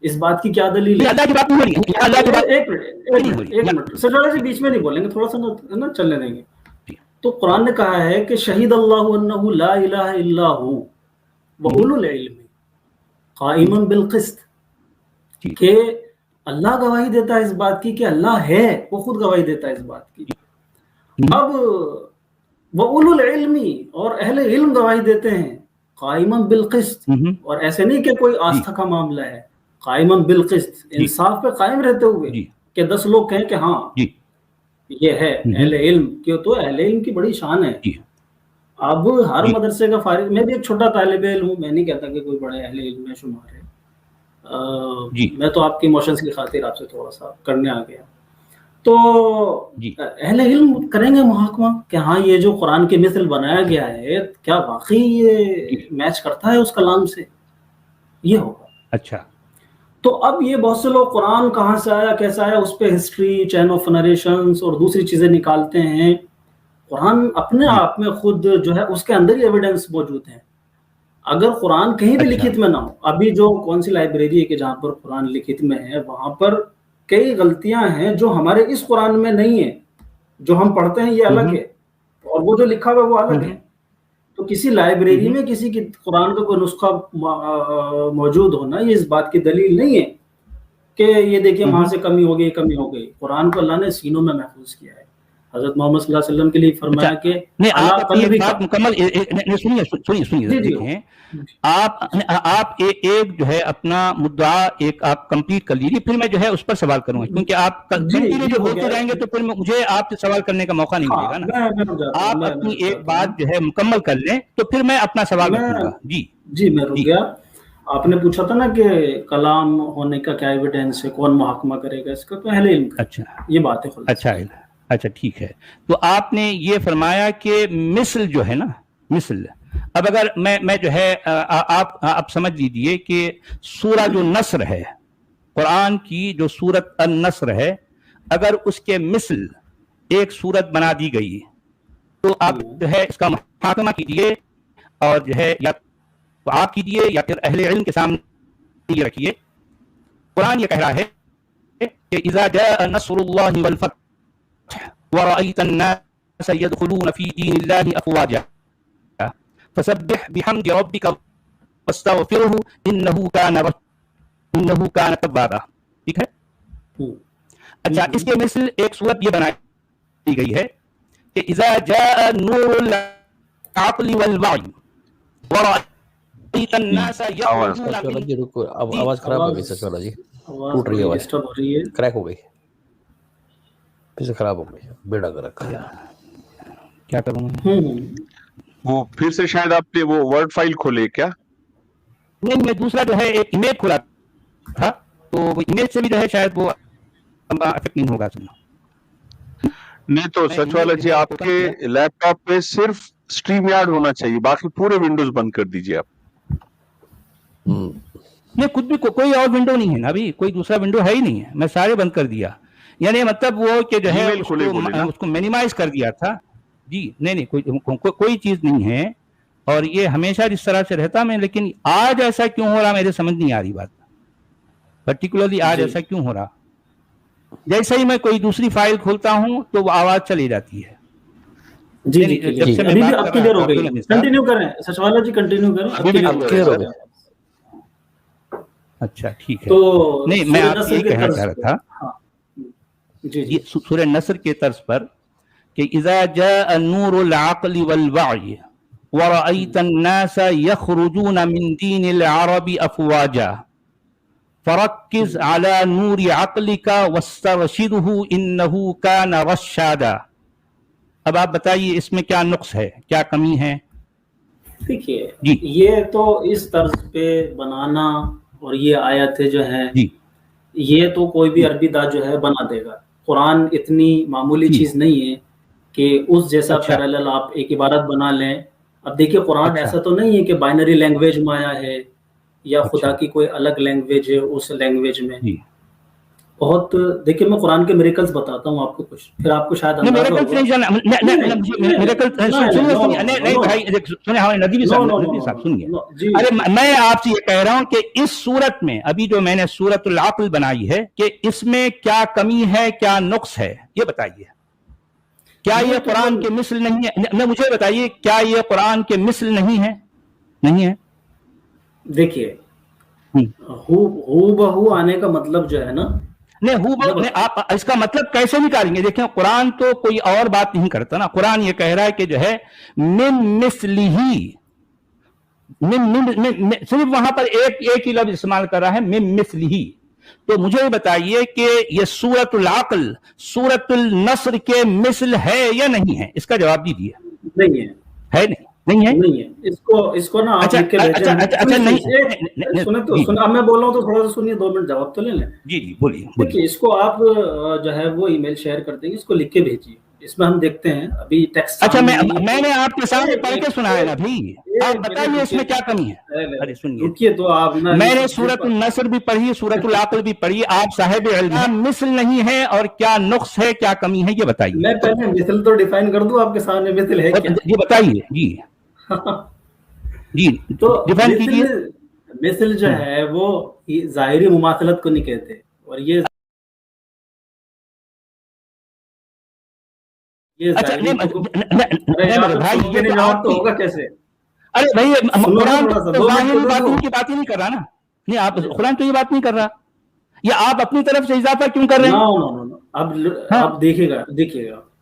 اس بات کی کیا دلیل یہ ہے؟ اللہ کی بات نہیں ہو رہی، یہ اللہ کی بات نہیں ہو ایک رہی. منٹ سر جی، بیچ میں نہیں بولیں گے، تھوڑا سا نا چلنے دیں گے. جی تو قرآن نے کہا ہے کہ شہید اللہ انہ لا الہ الا ہو وَأُولُو العلم قائما بالقسط، جی کہ اللہ گواہی دیتا ہے اس بات کی کہ اللہ ہے، وہ خود گواہی دیتا ہے اس بات کی. اب وَأُولُو العلم اور اہل علم گواہی دیتے ہیں قائما بالقسط، اور ایسے نہیں کہ کوئی جی آستھا کا معاملہ ہے، قائما بالقسط، جی انصاف پہ قائم رہتے ہوئے، جی کہ 10 لوگ کہیں کہ ہاں جی یہ ہے اہل علم. کیوں؟ تو اہل علم کی بڑی شان ہے. جی اب ہر جی مدرسے کا فارغ، میں بھی ایک چھوٹا طالب علم ہوں، میں نہیں کہتا کہ کوئی بڑے اہل علم میں شمار ہے. جی میں تو آپ کی ایموشنز کی خاطر آپ سے تھوڑا سا کرنے آ گیا. تو جی اہل علم کریں گے محاکمہ کہ ہاں یہ جو قرآن کے مثل بنایا گیا ہے کیا واقعی یہ میچ کرتا ہے اس کلام سے، یہ ہوگا. اچھا تو اب یہ بہت سے لوگ قرآن کہاں سے آیا کیسا آیا اس پہ ہسٹری، چین آف نریشنز اور دوسری چیزیں نکالتے ہیں. قرآن اپنے جی آپ میں خود جو ہے اس کے اندر ہی ایویڈنس موجود ہے. اگر قرآن کہیں بھی اچھا لکھت میں نہ ہو، ابھی جو کون سی لائبریری ہے کہ جہاں پر قرآن لکھت میں ہے وہاں پر کئی غلطیاں ہیں جو ہمارے اس قرآن میں نہیں ہیں. جو ہم پڑھتے ہیں یہ الگ ہے اور وہ جو لکھا ہوا ہے وہ الگ ہے. تو کسی لائبریری میں کسی کی قرآن کا کوئی نسخہ موجود ہونا یہ اس بات کی دلیل نہیں ہے کہ یہ دیکھیے وہاں سے کمی ہو گئی. قرآن کو اللہ نے سینوں میں محفوظ کیا ہے. حضرت محمد صلی اللہ علیہ وسلم کے لیے فرمایا کہ نہیں آپ اللہ اپنی قلبی ایک کا بات مکمل سنیے جی جی دیکھیں آپ ایک جو ہے اپنا مدعا ایک آپ کمپلیٹ کر لیجیے، پھر میں جو ہے اس پر سوال کروں گا، کیونکہ آپ کنٹینیو جو بولتے جائیں گے تو پھر مجھے آپ سے سوال کرنے کا موقع نہیں ملے گا نا. میں رک جاتا ہوں، آپ میں اپنی رک ایک جاتا ہوں بات جو ہے مکمل کر لیں تو پھر میں اپنا سوال میں رکھوں گا. جی جی میں رک جی گیا. آپ نے پوچھا تھا نا کہ کلام ہونے کا کیا ایویڈینس ہے، کون محاکمہ کرے گا اس کا، تو اہل علم کا اچھا یہ بات ہے خلاصہ. اچھا ٹھیک ہے. تو آپ نے یہ فرمایا کہ مثل جو ہے نا، مثل، اب اگر میں جو ہے آپ سمجھ لیجئے کہ سورہ جو نصر ہے، قرآن کی جو سورت النصر ہے، اگر اس کے مثل ایک سورت بنا دی گئی تو آپ جو ہے اس کا محاکمہ کیجئے اور جو ہے یا تو آپ کیجئے یا پھر اہل علم کے سامنے یہ رکھیے. قرآن یہ کہہ رہا ہے کہ اذا جاء نصر اللہ والفتح ورأيت الناس يدخلون في دين الله أفواجا فسبح بحمد ربك واستغفره إنه كان توابا. ٹھیک ہے. اچھا اس کے مثل ایک صورت یہ بنائی گئی ہے کہ اذا جاء نور العقل والوعي ورأيت الناس يخرجون جی رکو، آواز خراب ہو گئی سچ والا جی، ٹوٹ رہی ہے آواز، ڈسٹرب ہو رہی ہے. کریک ہو گئی، پھر سے خراب ہو گئی، بیڑا کر رکھا ہے. کیا کروں میں؟ وہ پھر سے شاید آپ نے وہ ورڈ فائل کھولے کیا؟ نہیں میں دوسرا جو ہے ایک امیج کھولا تھا تو وہ امیج سے بھی جو ہے شاید وہ افیکٹ نہیں ہوگا. سننا نہیں تو سچ والا جی آپ کے لیپ ٹاپ پہ صرف اسٹریم یارڈ ہونا چاہیے، باقی پورے ونڈوز بند کر دیجیے آپ. نہیں خود بھی کوئی اور ونڈو نہیں ہے نا، ابھی کوئی دوسرا ونڈو ہے ہی نہیں ہے، میں سارے بند کر دیا. یعنی مطلب وہ کہ جو ہے اس کو مینیمائز کر دیا تھا. جی نہیں کوئی چیز نہیں ہے، اور یہ ہمیشہ اس طرح سے رہتا میں، لیکن آج ایسا کیوں ہو رہا میرے سمجھ نہیں آ رہی بات، پرٹیکولرلی آج ایسا کیوں ہو رہا. جیسے ہی میں کوئی دوسری فائل کھولتا ہوں تو وہ آواز چلی جاتی ہے. جی جی ابھی بھی اب کلیئر ہو گئی. کنٹینیو کریں سچوالا جی، کنٹینیو کریں، اب کلیئر ہو گئی. اچھا ٹھیک ہے. تو نہیں میں آپ سے یہ کہنا چاہ رہا تھا جی سورہ نصر کے طرز پر کہ اذا جاء نور العقل والوعي ورأيت الناس يخرجون من دين العرب افواجا فركز على نور عقلك واسترشده انه كان رشادا. اب آپ بتائیے اس میں کیا نقص ہے، کیا کمی ہے؟ دیکھیے یہ تو اس طرز پہ بنانا اور یہ آیتیں جو ہیں یہ تو کوئی بھی عربی داں جو ہے بنا دے گا. قرآن اتنی معمولی چیز نہیں ہے کہ اس جیسا پیرالل آپ ایک عبارت بنا لیں. اب دیکھیے قرآن ایسا تو نہیں ہے کہ بائنری لینگویج میں آیا ہے یا خدا کی کوئی الگ لینگویج ہے اس لینگویج میں. بہت دیکھیے میں قرآن کے میریکلز بتاتا ہوں آپ کو کچھ، پھر آپ کو شاید اندازہ ارے میں آپ سے یہ کہہ رہا ہوں کہ اس صورت میں ابھی جو میں نے سورۃ العقل بنائی ہے کہ اس میں کیا کمی ہے، کیا نقص ہے، یہ بتائیے. کیا یہ قرآن کے مثل نہیں ہے؟ مجھے بتائیے کیا یہ قرآن کے مثل نہیں ہے؟ نہیں ہے. دیکھیے ہو بہو آنے کا مطلب جو ہے نا، نہیں آپ اس کا مطلب کیسے نکالیں گے؟ دیکھیں قرآن تو کوئی اور بات نہیں کرتا نا. قرآن یہ کہہ رہا ہے کہ جو ہے من مثلہ، صرف وہاں پر ایک ہی لفظ استعمال کر رہا ہے، من مثلہ. تو مجھے بتائیے کہ یہ سورۃ العقل سورۃ النصر کے مثل ہے یا نہیں ہے؟ اس کا جواب دیجیے. نہیں ہے نہیں ہے. اس کو نا آپ لکھ کے بھیجیں. اب میں بول رہا ہوں تو تھوڑا سا سنیے، 2 منٹ جواب تو لے لیں. جی بولیے. دیکھیے اس کو آپ جو ہے وہ ای میل شیئر کر دیں گے، اس کو لکھ کے بھیجیے، اس میں ہم دیکھتے ہیں ابھی ٹیکسٹ. اچھا میں نے آپ کے سامنے پڑھ کے سنایا نا بھائی، آپ بتائیے اس میں کیا کمی ہے. ارے سنیے تو آپ میں نے سورۃ النصر بھی پڑھی، سورۃ العقل بھی پڑھی، آپ صاحب علم مثل نہیں ہے اور کیا نقص ہے، کیا کمی ہے، یہ بتائیے. میں پہلے مثل تو ڈیفائن کر دوں آپ کے سامنے، مثل ہے کیا یہ بتائیے. جی تو ڈیفائن کیجیے. مثل جو ہے وہ ظاہری مماثلت کو نہیں کہتے، اور یہ ہوگا کیسے؟ ارے بھائی قرآن کی بات ہی نہیں کر رہا نا. نہیں آپ قرآن تو یہ بات نہیں کر رہا، یا آپ اپنی طرف سے اضافہ کیوں کر رہے ہیں؟ اب دیکھیے گا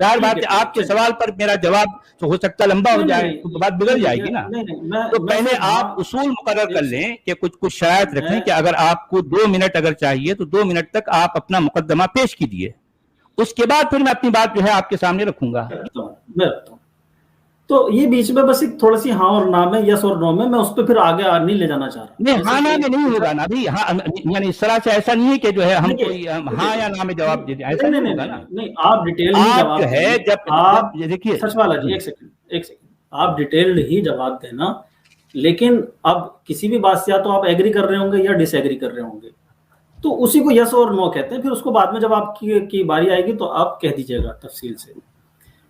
ظاہر بات ہے آپ کے سوال پر میرا جواب تو ہو سکتا لمبا ہو جائے تو بات بگڑ جائے گی نا. تو پہلے آپ اصول مقرر کر لیں کہ کچھ شرائط رکھیں کہ اگر آپ کو 2 منٹ اگر چاہیے تو 2 منٹ تک آپ اپنا مقدمہ پیش کیجیے, اس کے بعد پھر میں اپنی بات جو ہے آپ کے سامنے رکھوں گا. تو یہ بیچ میں بس ایک تھوڑی سی ہاں اور نام ہے, یس اور نو میں اس پہ پھر آگے نہیں لے جانا چاہ رہا. نہیں ہاں نام میں نہیں ہوگا نا ابھی, ہاں یعنی اس طرح سے ایسا نہیں ہے کہ جو ہے ہم کوئی ہاں یا نام میں جواب دے دیں, ایسا نہیں ہوگا نا. نہیں آپ ڈیٹیل ہی جواب جو ہے آپ دیکھیے سچ والا جی, ایک سیکنڈ آپ ڈیٹیلڈ ہی جواب دینا, لیکن اب کسی بھی بات سے یا تو آپ ایگری کر رہے ہوں گے یا ڈس ایگری کر رہے ہوں گے, تو اسی کو یس اور نو کہتے ہیں. پھر اس کو بعد میں جب آپ کی باری آئے گی تو آپ کہہ دیجیے گا تفصیل سے.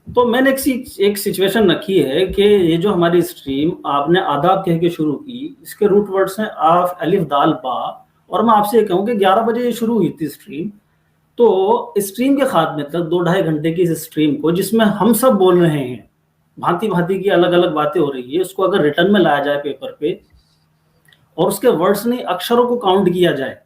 تو میں نے ایک سچویشن رکھی ہے کہ یہ جو ہماری اسٹریم آپ نے آداب کہہ کے شروع کی, اس کے روٹ ورڈز ہیں آف, الف, دال, با, اور میں آپ سے یہ کہوں کہ 11 بجے یہ شروع ہوئی تھی اسٹریم, تو اسٹریم کے خاتمے تک 2-2.5 گھنٹے کی اس اسٹریم کو جس میں ہم سب بول رہے ہیں, بھانتی بھانتی کی الگ الگ باتیں ہو رہی ہے, اس کو اگر ریٹن میں لایا جائے پیپر پہ اور اس کے ورڈز نہیں اکشروں کو کاؤنٹ کیا جائے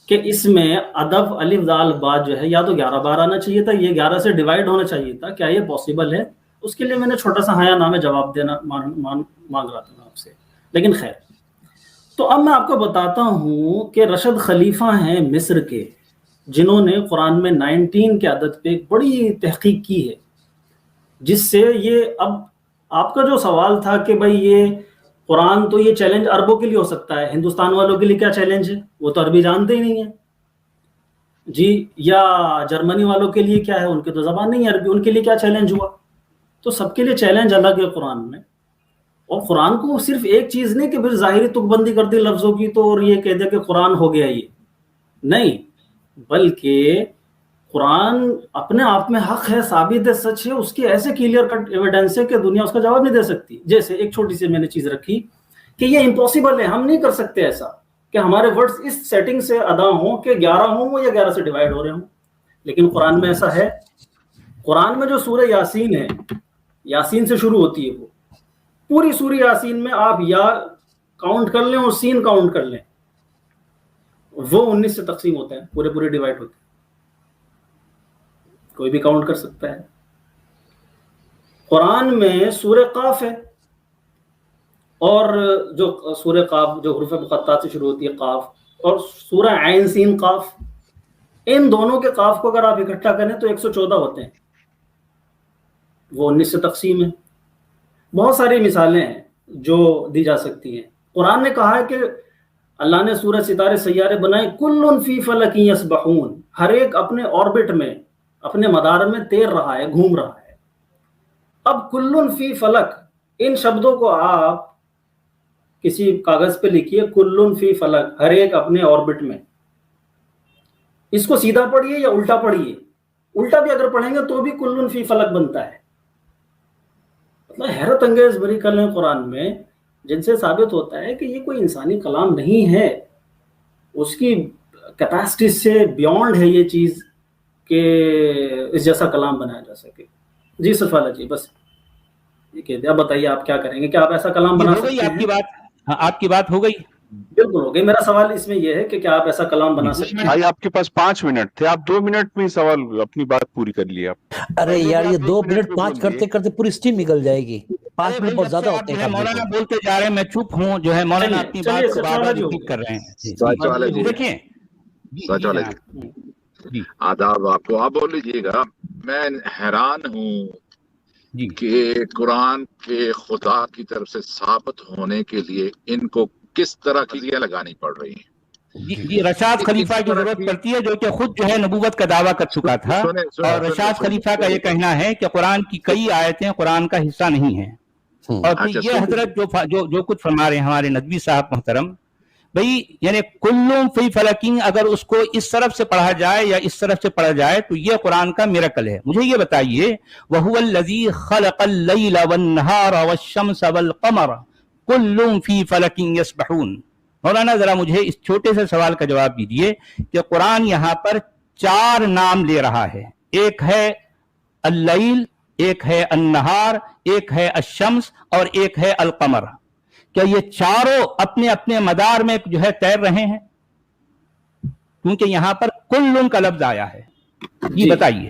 کہ اس میں ادب الف دال با جو ہے یا تو 11 بار آنا چاہیے تھا, یہ 11 سے ڈیوائڈ ہونا چاہیے تھا, کیا یہ پاسبل ہے؟ اس کے لیے میں نے چھوٹا سا ہاں یا نہ میں جواب دینا مانگ رہا تھا آپ سے, لیکن خیر. تو اب میں آپ کو بتاتا ہوں کہ رشد خلیفہ ہیں مصر کے, جنہوں نے قرآن میں 19 کے عدد پہ ایک بڑی تحقیق کی ہے, جس سے یہ اب آپ کا جو سوال تھا کہ بھائی یہ قرآن تو یہ چیلنج عربوں کے لیے ہو سکتا ہے, ہندوستان والوں کے لیے کیا چیلنج ہے, وہ تو عربی جانتے ہی نہیں ہیں جی, یا جرمنی والوں کے لیے کیا ہے, ان کی تو زبان نہیں ہے عربی, ان کے لیے کیا چیلنج ہوا. تو سب کے لیے چیلنج الگ ہے قرآن میں. اور قرآن کو صرف ایک چیز نہیں کہ پھر ظاہری تک بندی کر دی لفظوں کی تو اور یہ کہہ دیا کہ قرآن ہو گیا, یہ نہیں, بلکہ قرآن اپنے آپ میں حق ہے, ثابت ہے, سچ ہے, اس کی ایسے کلیئر کٹ ایویڈنس ہے کہ دنیا اس کا جواب نہیں دے سکتی. جیسے ایک چھوٹی سی میں نے چیز رکھی کہ یہ امپاسبل ہے, ہم نہیں کر سکتے ایسا کہ ہمارے ورڈز اس سیٹنگ سے ادا ہوں کہ 11 ہوں یا 11 سے ڈیوائڈ ہو رہے ہوں, لیکن قرآن میں ایسا ہے. قرآن میں جو سورہ یاسین ہے, یاسین سے شروع ہوتی ہے, وہ پوری سورہ یاسین میں آپ یا کاؤنٹ کر لیں اور سین کاؤنٹ کر لیں, وہ 19 سے تقسیم ہوتے ہیں, پورے ڈیوائڈ ہوتے ہیں, کوئی بھی کاؤنٹ کر سکتا ہے. قرآن میں سورہ قاف ہے, اور جو سورہ قاف جو حروف مقطعات سے شروع ہوتی ہے قاف, اور سورہ عین سین قاف, ان دونوں کے قاف کو اگر آپ اکٹھا کریں تو 114 ہوتے ہیں, وہ 19 سے تقسیم ہے. بہت ساری مثالیں ہیں جو دی جا سکتی ہیں. قرآن نے کہا ہے کہ اللہ نے سورج ستارے سیارے بنائے, کل فی فلک یسبحون, ہر ایک اپنے آربٹ میں اپنے مدار میں تیر رہا ہے, گھوم رہا ہے. اب کل فی فلک, ان شبدوں کو آپ کسی کاغذ پہ لکھیے, کل فی فلک, ہر ایک اپنے آربٹ میں. اس کو سیدھا پڑھیے یا الٹا پڑھیے, الٹا بھی اگر پڑھیں گے تو بھی کل فی فلک بنتا ہے. مطلب حیرت انگیز بڑی کل ہیں قرآن میں, جن سے ثابت ہوتا ہے کہ یہ کوئی انسانی کلام نہیں ہے, اس کی کیپیسٹی سے بیونڈ ہے یہ چیز کہ اس جیسا کلام بنایا جا سکے. جی سفالہ جی, بس یہ کہتے ہیں. اب بتائیے آپ کیا کریں گے, کیا آپ ایسا کلام بنا سکتے ہیں؟ آپ کی بات, ہاں آپ کی بات ہو گئی, بالکل ہو گئی. میرا سوال اس میں یہ ہے کہ کیا آپ ایسا کلام بنا سکتے ہیں؟ بھائی آپ کے پاس 5 منٹ تھے, آپ 2 منٹ میں سوال اپنی بات پوری کر لیے. آپ ارے یار یہ 2 منٹ 5 کرتے کرتے پوری اسٹریم نکل جائے گی. 5 منٹ بہت زیادہ ہوتے ہیں. مولانا بولتے جا رہے ہیں, میں چپ ہوں, جو ہے مولانا اپنی بات کو بار بار ریپیٹ کر رہے ہیں. دیکھیں سچ والے جی, آداب آپ کو, آپ بول لیجیے گا. میں حیران ہوں کہ قرآن کے خدا کی طرف سے ثابت ہونے کے لیے ان کو کس طرح کی لگانی پڑ رہی ہیں. جی رشاد خلیفہ کی ضرورت پڑتی ہے, جو کہ خود جو ہے نبوت کا دعویٰ کر چکا تھا, اور رشاد خلیفہ کا یہ کہنا ہے کہ قرآن کی کئی آیتیں قرآن کا حصہ نہیں ہیں. اور پھر یہ حضرت جو کچھ فرما رہے ہیں ہمارے ندوی صاحب محترم, بھئی یعنی کلوں فی فلکین, اگر اس کو اس طرف سے پڑھا جائے یا اس طرف سے پڑھا جائے تو یہ قرآن کا میریکل ہے. مجھے یہ بتائیے, وَهُوَ الَّذِي خَلَقَ اللَّيْلَ وَالنَّهَارَ وَالشَّمْسَ وَالْقَمَرَ كُلٌّ فِي فَلَكٍ يَسْبَحُونَ. مولانا ذرا مجھے اس چھوٹے سے سوال کا جواب دیجئے کہ قرآن یہاں پر 4 نام لے رہا ہے, ایک ہے اللیل, ایک ہے النہار, ایک ہے الشمس, اور ایک ہے القمر. کیا یہ چاروں اپنے اپنے مدار میں جو ہے تیر رہے ہیں؟ کیونکہ یہاں پر کلن کا لفظ آیا ہے. جی بتائیے.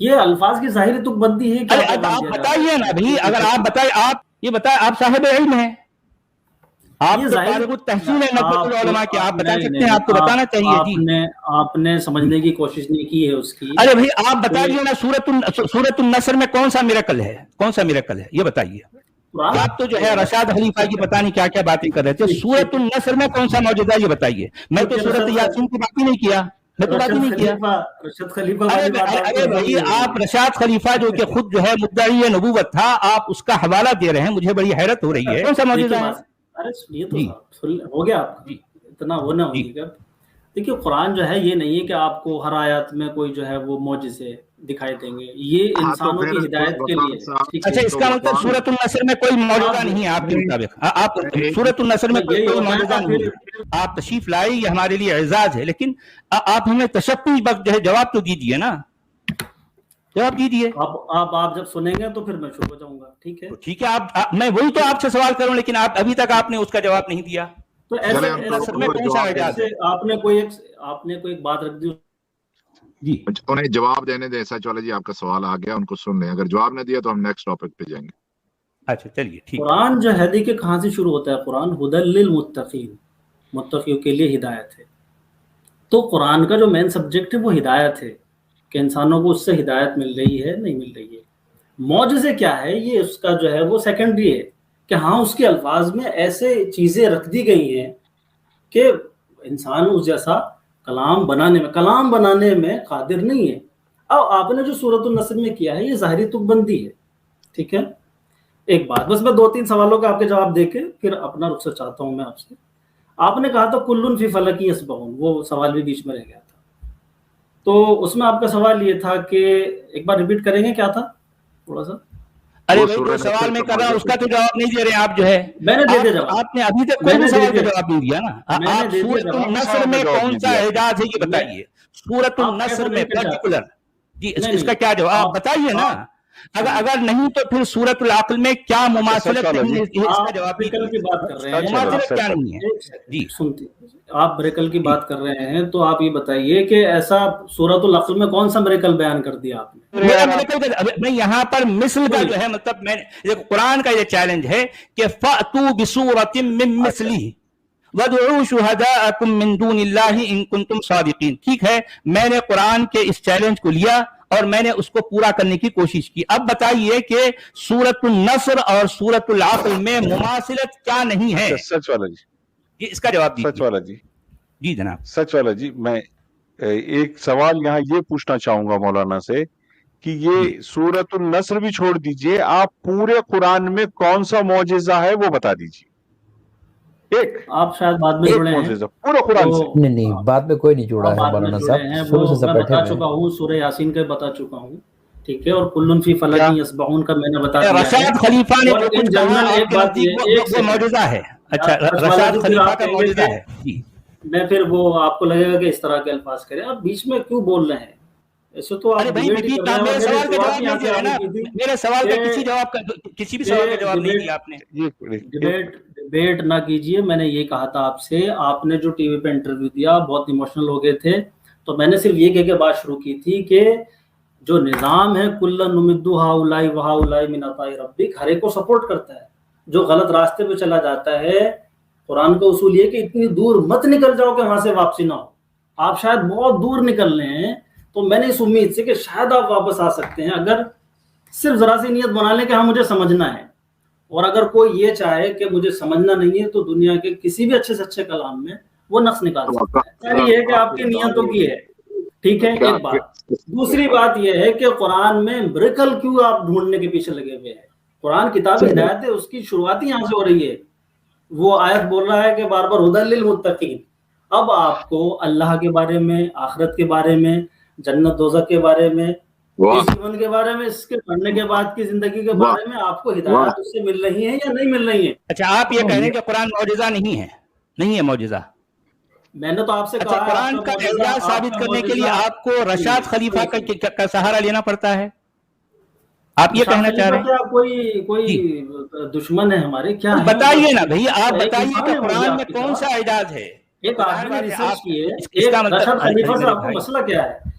یہ الفاظ کی ظاہری تک بندی ہے. ارے آپ بتائیے نا بھائی، اگر آپ بتائیں، آپ یہ بتائیں، آپ صاحب علم ہیں، آپ فارغ التحصیل ہے ندوۃ العلماء کے، آپ بتا سکتے ہیں، آپ کو بتانا چاہیے. جی آپ نے سمجھنے کی کوشش نہیں کی ہے اس کی. ارے بھائی آپ بتائیے نا، سورۃ النصر میں کون سا میریکل ہے، کون سا میریکل ہے یہ بتائیے. آپ تو جو ہے رشاد خلیفہ کی پتہ نہیں کیا کیا باتیں کر رہے تھے. سورۃ النصر میں کون سا معجزہ ہے یہ بتائیے. میں تو سورۃ یاسین کی بات ہی نہیں کیا، میں تو بات ہی نہیں کیا. رشاد خلیفہ ارے بھائی آپ رشاد خلیفہ جو کہ خود جو ہے مدعی نبوت تھا، آپ اس کا حوالہ دے رہے ہیں، مجھے بڑی حیرت ہو رہی ہے. کون سا معجزہ ہے؟ ارے یہ تو ہو گیا آپ کا، اتنا وہ نہ ہوگی گا. دیکھیے قرآن جو ہے یہ نہیں ہے کہ آپ کو ہر آیات میں کوئی جو ہے وہ معجزے دکھائی دیں گے، یہ انسانوں کی ہدایت کے لیے. اچھا اس کا مطلب سورۃ النصر میں کوئی معجزہ نہیں ہے آپ کے مطابق؟ آپ سورۃ النصر میں کوئی معجزہ نہیں ہے، آپ تشریف لائے، یہ ہمارے لیے اعزاز ہے، لیکن آپ ہمیں تشفی بخش جو ہے جواب تو دیجیے نا، جواب دیجیے. آپ جب سنیں گے تو پھر میں شروع ہو جاؤں گا. ٹھیک ہے ٹھیک ہے، میں وہی تو آپ سے سوال کروں، لیکن ابھی تک آپ نے اس کا جواب نہیں دیا. تو ایسے میں کون سا اعجاز ہے؟ آپ نے کوئی ایک بات رکھ دی. جی انہیں جواب دینے دیں. سچ والے جی آپ کا سوال آ گیا، ان کو سن لیں، اگر جواب نہ دیا تو ہم نیکسٹ ٹاپک پہ جائیں گے. اچھا چلیے ٹھیک. قرآن جو ہے دیکھیے کہاں سے شروع ہوتا ہے. قرآن ہدی للمتقین، متقیوں کے لیے ہدایت ہے. تو قرآن کا جو مین سبجیکٹ ہے وہ ہدایت ہے، کہ انسانوں کو اس سے ہدایت مل رہی ہے نہیں مل رہی ہے. معجزے کیا ہے یہ اس کا جو ہے وہ سیکنڈری ہے، کہ ہاں اس کے الفاظ میں ایسے چیزیں رکھ دی گئی ہیں کہ انسان اس جیسا کلام بنانے میں قادر نہیں ہے. اب آپ نے جو سورۃ النصر میں کیا ہے یہ ظاہری تک بندی ہے. ٹھیک ہے، ایک بات بس میں 2-3 سوالوں کا آپ کے جواب دے کے پھر اپنا رخصت چاہتا ہوں میں آپ سے. آپ نے کہا تھا کلن فی فلک یسبحون، وہ سوال بھی بیچ میں رہ گیا تھا. تو اس میں آپ کا سوال یہ تھا کہ ایک بار ریپیٹ کریں گے، کیا تھا تھوڑا سا؟ ارے بھائی جو سوال میں کر رہا ہوں اس کا تو جواب نہیں دے رہے آپ. جو ہے میں نے دے دیا جواب. آپ نے ابھی تک کوئی بھی سوال کا جواب نہیں دیا نا. آپ سورۃ النصر میں کون سا اعجاز ہے یہ بتائیے. سورۃ النصر میں پرٹیکولر جی اس کا کیا جواب آپ بتائیے نا. اگر نہیں تو پھر سورۃ العقل میں کیا مماثلت نہیں ہے، اس کا جواب بریکل کی بات کر رہے ہیں. مماثلت کیا نہیں ہے؟ جی سنتے آپ بریکل کی بات کر رہے ہیں تو آپ یہ بتائیے کہ ایسا سورۃ العقل میں کون سا بریکل بیان کر دیا آپ نے؟ میں یہاں پر مثل کا جو ہے مطلب میں قرآن کا یہ چیلنج ہے کہ فَأْتُوا بِسُورَةٍ مِّن مِّثْلِهِ وَادْعُوا شُهَدَاءَكُم مِّن دُونِ اللَّهِ إِن كُنتُمْ صَادِقِينَ. ٹھیک ہے، میں نے قرآن کے اس چیلنج کو لیا اور میں نے اس کو پورا کرنے کی کوشش کی. اب بتائیے کہ سورۃ النصر اور سورۃ العقل میں مماثلت کیا نہیں ہے؟ سچ والا جی، اس کا جواب دیجیے. سچ والا جی. جی جناب. سچ والا جی، میں ایک سوال یہاں یہ پوچھنا چاہوں گا مولانا سے کہ یہ سورۃ النصر بھی چھوڑ دیجئے، آپ پورے قرآن میں کون سا معجزہ ہے وہ بتا دیجیے. ایک آپ شاید بعد میں جڑے ہیں پورے قرآن سے. نہیں بعد میں کوئی نہیں جڑا ہے مولانا صاحب، شروع سے سب بیٹھے بتا چکا ہوں، سورہ یاسین کا بتا چکا ہوں. ٹھیک ہے، اور کلن فی فلک یسبحون کا میں نے بتا دیا ہے. رشاد خلیفہ نے ان جنرل ایک بات یہ معجزہ ہے. اچھا رشاد خلیفہ کا معجزہ ہے. جی میں پھر وہ آپ کو لگے گا کہ اس طرح کے الفاظ کریں. آپ بیچ میں کیوں بول رہے ہیں ایسے؟ تو آپ میرے سوال کا جواب نہیں دیا نا. میرے سوال کا کسی بھی سوال کا جواب نہیں دیا آپ نے. ڈیبیٹ نہ کیجئے. میں نے یہ کہا تھا آپ سے، آپ نے جو ٹی وی پہ انٹرویو دیا بہت ایموشنل ہو گئے تھے، تو میں نے صرف یہ کہہ کے بات شروع کی تھی کہ جو نظام ہے کلن نمد ہؤلاء وہؤلاء من عطاء ربک، ہر ایک کو سپورٹ کرتا ہے. جو غلط راستے پہ چلا جاتا ہے، قرآن کا اصول یہ کہ اتنی دور مت نکل جاؤ کہ وہاں سے واپسی نہ ہو. آپ شاید بہت دور نکل رہے ہیں، تو میں نے اس امید سے کہ شاید آپ واپس آ سکتے ہیں اگر صرف ذرا سی نیت بنا لیں کہ ہاں مجھے سمجھنا ہے. اور اگر کوئی یہ چاہے کہ مجھے سمجھنا نہیں ہے تو دنیا کے کسی بھی اچھے سے اچھے کلام میں وہ نقص نکال سکتا ہے. یہ ہے کہ آپ کی نیتوں کی ہے. ٹھیک ہے، ایک بات. دوسری بات یہ ہے کہ قرآن میں مریکل کیوں آپ ڈھونڈنے کے پیچھے لگے ہوئے ہیں؟ قرآن کتاب ہدایت ہے، اس کی شروعات ہی یہاں سے ہو رہی ہے. وہ آیت بول رہا ہے کہ بار بار ہدی للمتقین. اب آپ کو اللہ کے بارے میں، آخرت کے بارے میں، جنت دوزخ کے بارے میں، اس جیون کے بارے میں، اس کے مرنے کے بعد کی زندگی کے بارے میں آپ کو ہدایات اس سے مل رہی ہیں یا نہیں مل رہی ہیں؟ اچھا آپ یہ کہہ رہے ہیں کہ قرآن معجزہ نہیں ہے معجزہ. میں نے تو آپ سے کہا قرآن کا اعجاز ثابت کرنے کے لیے آپ کو رشاد خلیفہ کا سہارا لینا پڑتا ہے. آپ یہ کہنا چاہ رہے ہیں کوئی دشمن ہے ہمارے؟ کیا بتائیے نا بھائی، آپ بتائیے کہ قرآن میں کون سا اعجاز ہے. ایک آدمی نے ریسرچ کی ہے. رشاد خلیفہ سے آپ کو مسئلہ کیا ہے